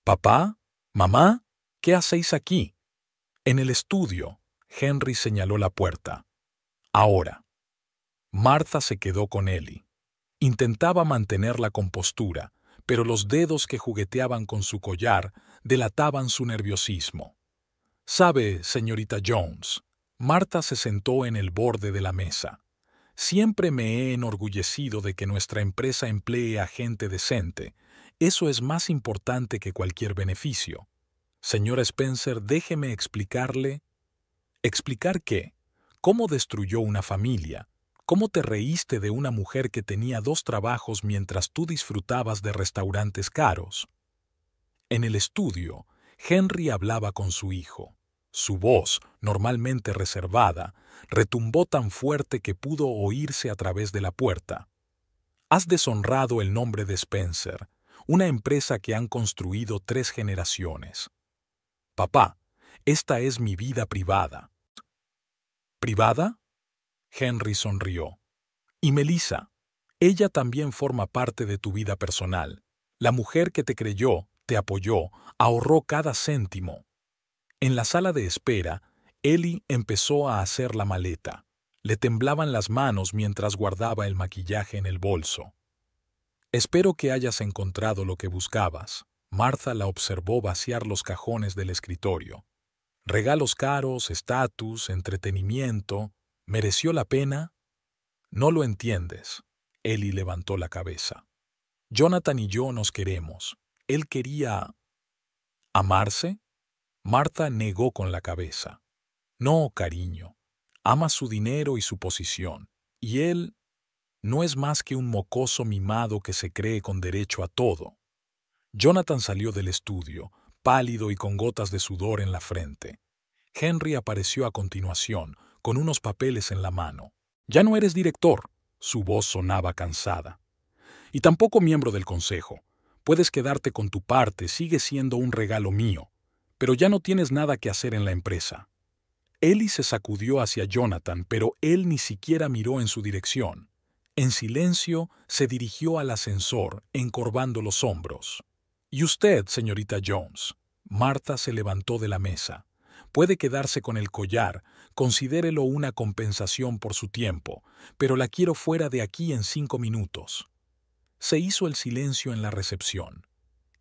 «¿Papá? ¿Mamá? ¿Qué hacéis aquí?» En el estudio, Henry señaló la puerta. «Ahora». Martha se quedó con Ellie. Intentaba mantener la compostura, pero los dedos que jugueteaban con su collar delataban su nerviosismo. «Sabe, señorita Jones», Martha se sentó en el borde de la mesa. «Siempre me he enorgullecido de que nuestra empresa emplee a gente decente. Eso es más importante que cualquier beneficio. Señora Spencer, déjeme explicarle». ¿Explicar qué? ¿Cómo destruyó una familia? ¿Cómo te reíste de una mujer que tenía 2 trabajos mientras tú disfrutabas de restaurantes caros? En el estudio, Henry hablaba con su hijo. Su voz, normalmente reservada, retumbó tan fuerte que pudo oírse a través de la puerta. «Has deshonrado el nombre de Spencer, una empresa que han construido 3 generaciones. Papá, esta es mi vida privada». ¿Privada? Henry sonrió. «Y Melissa, ella también forma parte de tu vida personal. La mujer que te creyó, te apoyó, ahorró cada céntimo». En la sala de espera, Ellie empezó a hacer la maleta. Le temblaban las manos mientras guardaba el maquillaje en el bolso. «Espero que hayas encontrado lo que buscabas». Martha la observó vaciar los cajones del escritorio. «Regalos caros, estatus, entretenimiento. ¿Mereció la pena?» «No lo entiendes». Ellie levantó la cabeza. «Jonathan y yo nos queremos. Él quería... ¿amarse?» Martha negó con la cabeza. «No, cariño. Ama su dinero y su posición. Y él no es más que un mocoso mimado que se cree con derecho a todo». Jonathan salió del estudio, pálido y con gotas de sudor en la frente. Henry apareció a continuación, con unos papeles en la mano. «Ya no eres director», su voz sonaba cansada. «Y tampoco miembro del consejo. Puedes quedarte con tu parte, sigue siendo un regalo mío. Pero ya no tienes nada que hacer en la empresa». Ellie se sacudió hacia Jonathan, pero él ni siquiera miró en su dirección. En silencio, se dirigió al ascensor, encorvando los hombros. «¿Y usted, señorita Jones?» Martha se levantó de la mesa. «Puede quedarse con el collar, considérelo una compensación por su tiempo, pero la quiero fuera de aquí en 5 minutos». Se hizo el silencio en la recepción.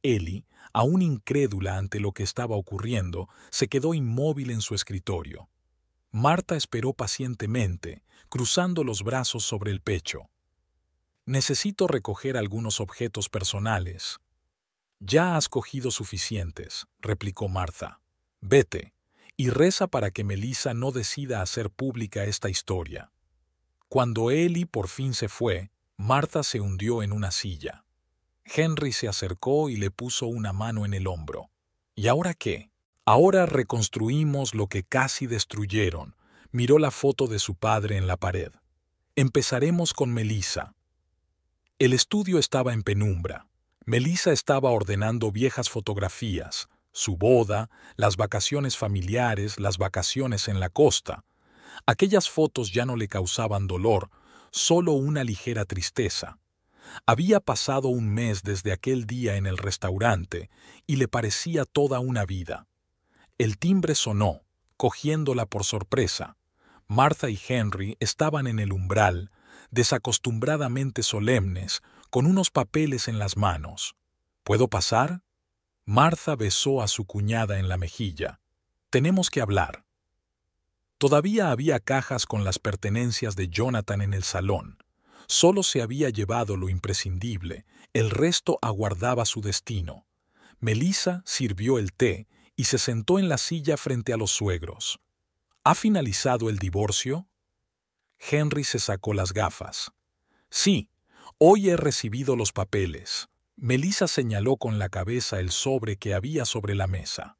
Ellie, aún incrédula ante lo que estaba ocurriendo, se quedó inmóvil en su escritorio. Martha esperó pacientemente, cruzando los brazos sobre el pecho. «Necesito recoger algunos objetos personales». «Ya has cogido suficientes», replicó Martha. «Vete, y reza para que Melissa no decida hacer pública esta historia». Cuando Ellie por fin se fue, Martha se hundió en una silla. Henry se acercó y le puso una mano en el hombro. «¿Y ahora qué?» «Ahora reconstruimos lo que casi destruyeron», miró la foto de su padre en la pared. «Empezaremos con Melissa». El estudio estaba en penumbra. Melissa estaba ordenando viejas fotografías, su boda, las vacaciones familiares, las vacaciones en la costa. Aquellas fotos ya no le causaban dolor, solo una ligera tristeza. Había pasado un mes desde aquel día en el restaurante y le parecía toda una vida. El timbre sonó, cogiéndola por sorpresa. Martha y Henry estaban en el umbral, desacostumbradamente solemnes, con unos papeles en las manos. «¿Puedo pasar?» Martha besó a su cuñada en la mejilla. «Tenemos que hablar». Todavía había cajas con las pertenencias de Jonathan en el salón. Solo se había llevado lo imprescindible, el resto aguardaba su destino. Melissa sirvió el té y se sentó en la silla frente a los suegros. «¿Ha finalizado el divorcio?» Henry se sacó las gafas. Sí, hoy he recibido los papeles. Melissa señaló con la cabeza el sobre que había sobre la mesa.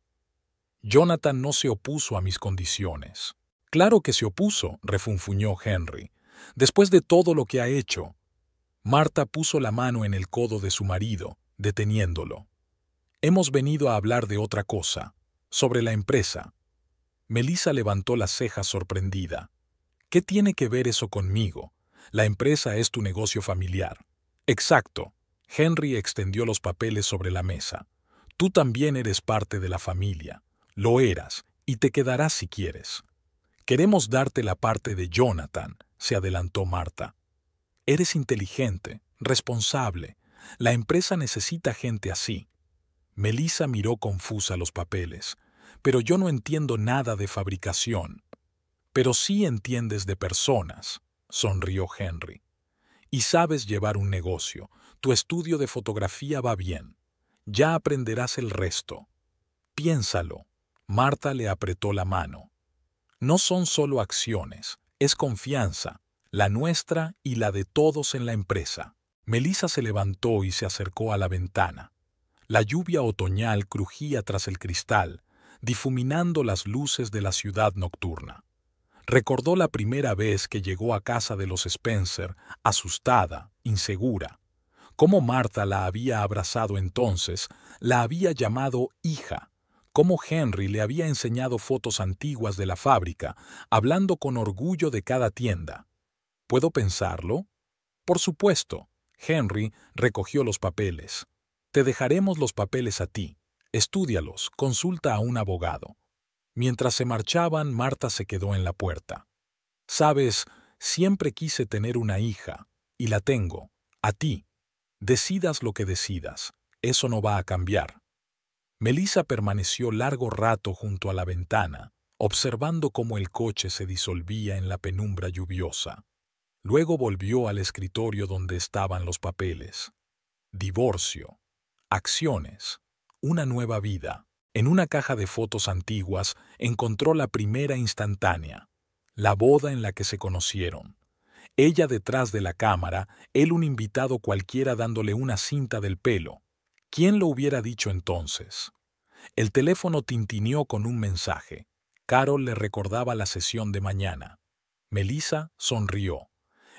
Jonathan no se opuso a mis condiciones. Claro que se opuso, refunfuñó Henry. Después de todo lo que ha hecho. Marta puso la mano en el codo de su marido, deteniéndolo. Hemos venido a hablar de otra cosa, sobre la empresa. Melissa levantó las cejas sorprendida. ¿Qué tiene que ver eso conmigo? La empresa es tu negocio familiar. Exacto. Henry extendió los papeles sobre la mesa. Tú también eres parte de la familia. Lo eras, y te quedarás si quieres. Queremos darte la parte de Jonathan, se adelantó Marta. Eres inteligente, responsable. La empresa necesita gente así. Melissa miró confusa los papeles. Pero yo no entiendo nada de fabricación. Pero sí entiendes de personas, sonrió Henry. Y sabes llevar un negocio. Tu estudio de fotografía va bien. Ya aprenderás el resto. Piénsalo. Marta le apretó la mano. No son solo acciones, es confianza, la nuestra y la de todos en la empresa. Melissa se levantó y se acercó a la ventana. La lluvia otoñal crujía tras el cristal, difuminando las luces de la ciudad nocturna. Recordó la primera vez que llegó a casa de los Spencer, asustada, insegura. Cómo Marta la había abrazado entonces, la había llamado hija. Cómo Henry le había enseñado fotos antiguas de la fábrica, hablando con orgullo de cada tienda. ¿Puedo pensarlo? Por supuesto. Henry recogió los papeles. Te dejaremos los papeles a ti. Estúdialos, consulta a un abogado. Mientras se marchaban, Marta se quedó en la puerta. Sabes, siempre quise tener una hija, y la tengo, a ti. Decidas lo que decidas, eso no va a cambiar. Melissa permaneció largo rato junto a la ventana, observando cómo el coche se disolvía en la penumbra lluviosa. Luego volvió al escritorio donde estaban los papeles. Divorcio, acciones, una nueva vida. En una caja de fotos antiguas encontró la primera instantánea, la boda en la que se conocieron. Ella detrás de la cámara, él un invitado cualquiera dándole una cinta del pelo. ¿Quién lo hubiera dicho entonces? El teléfono tintineó con un mensaje. Carol le recordaba la sesión de mañana. Melissa sonrió.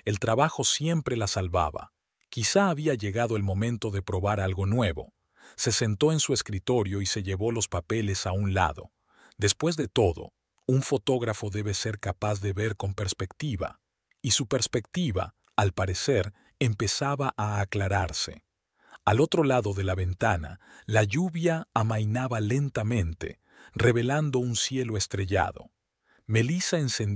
El trabajo siempre la salvaba. Quizá había llegado el momento de probar algo nuevo. Se sentó en su escritorio y se llevó los papeles a un lado. Después de todo, un fotógrafo debe ser capaz de ver con perspectiva. Y su perspectiva, al parecer, empezaba a aclararse. Al otro lado de la ventana, la lluvia amainaba lentamente, revelando un cielo estrellado. Melissa encendió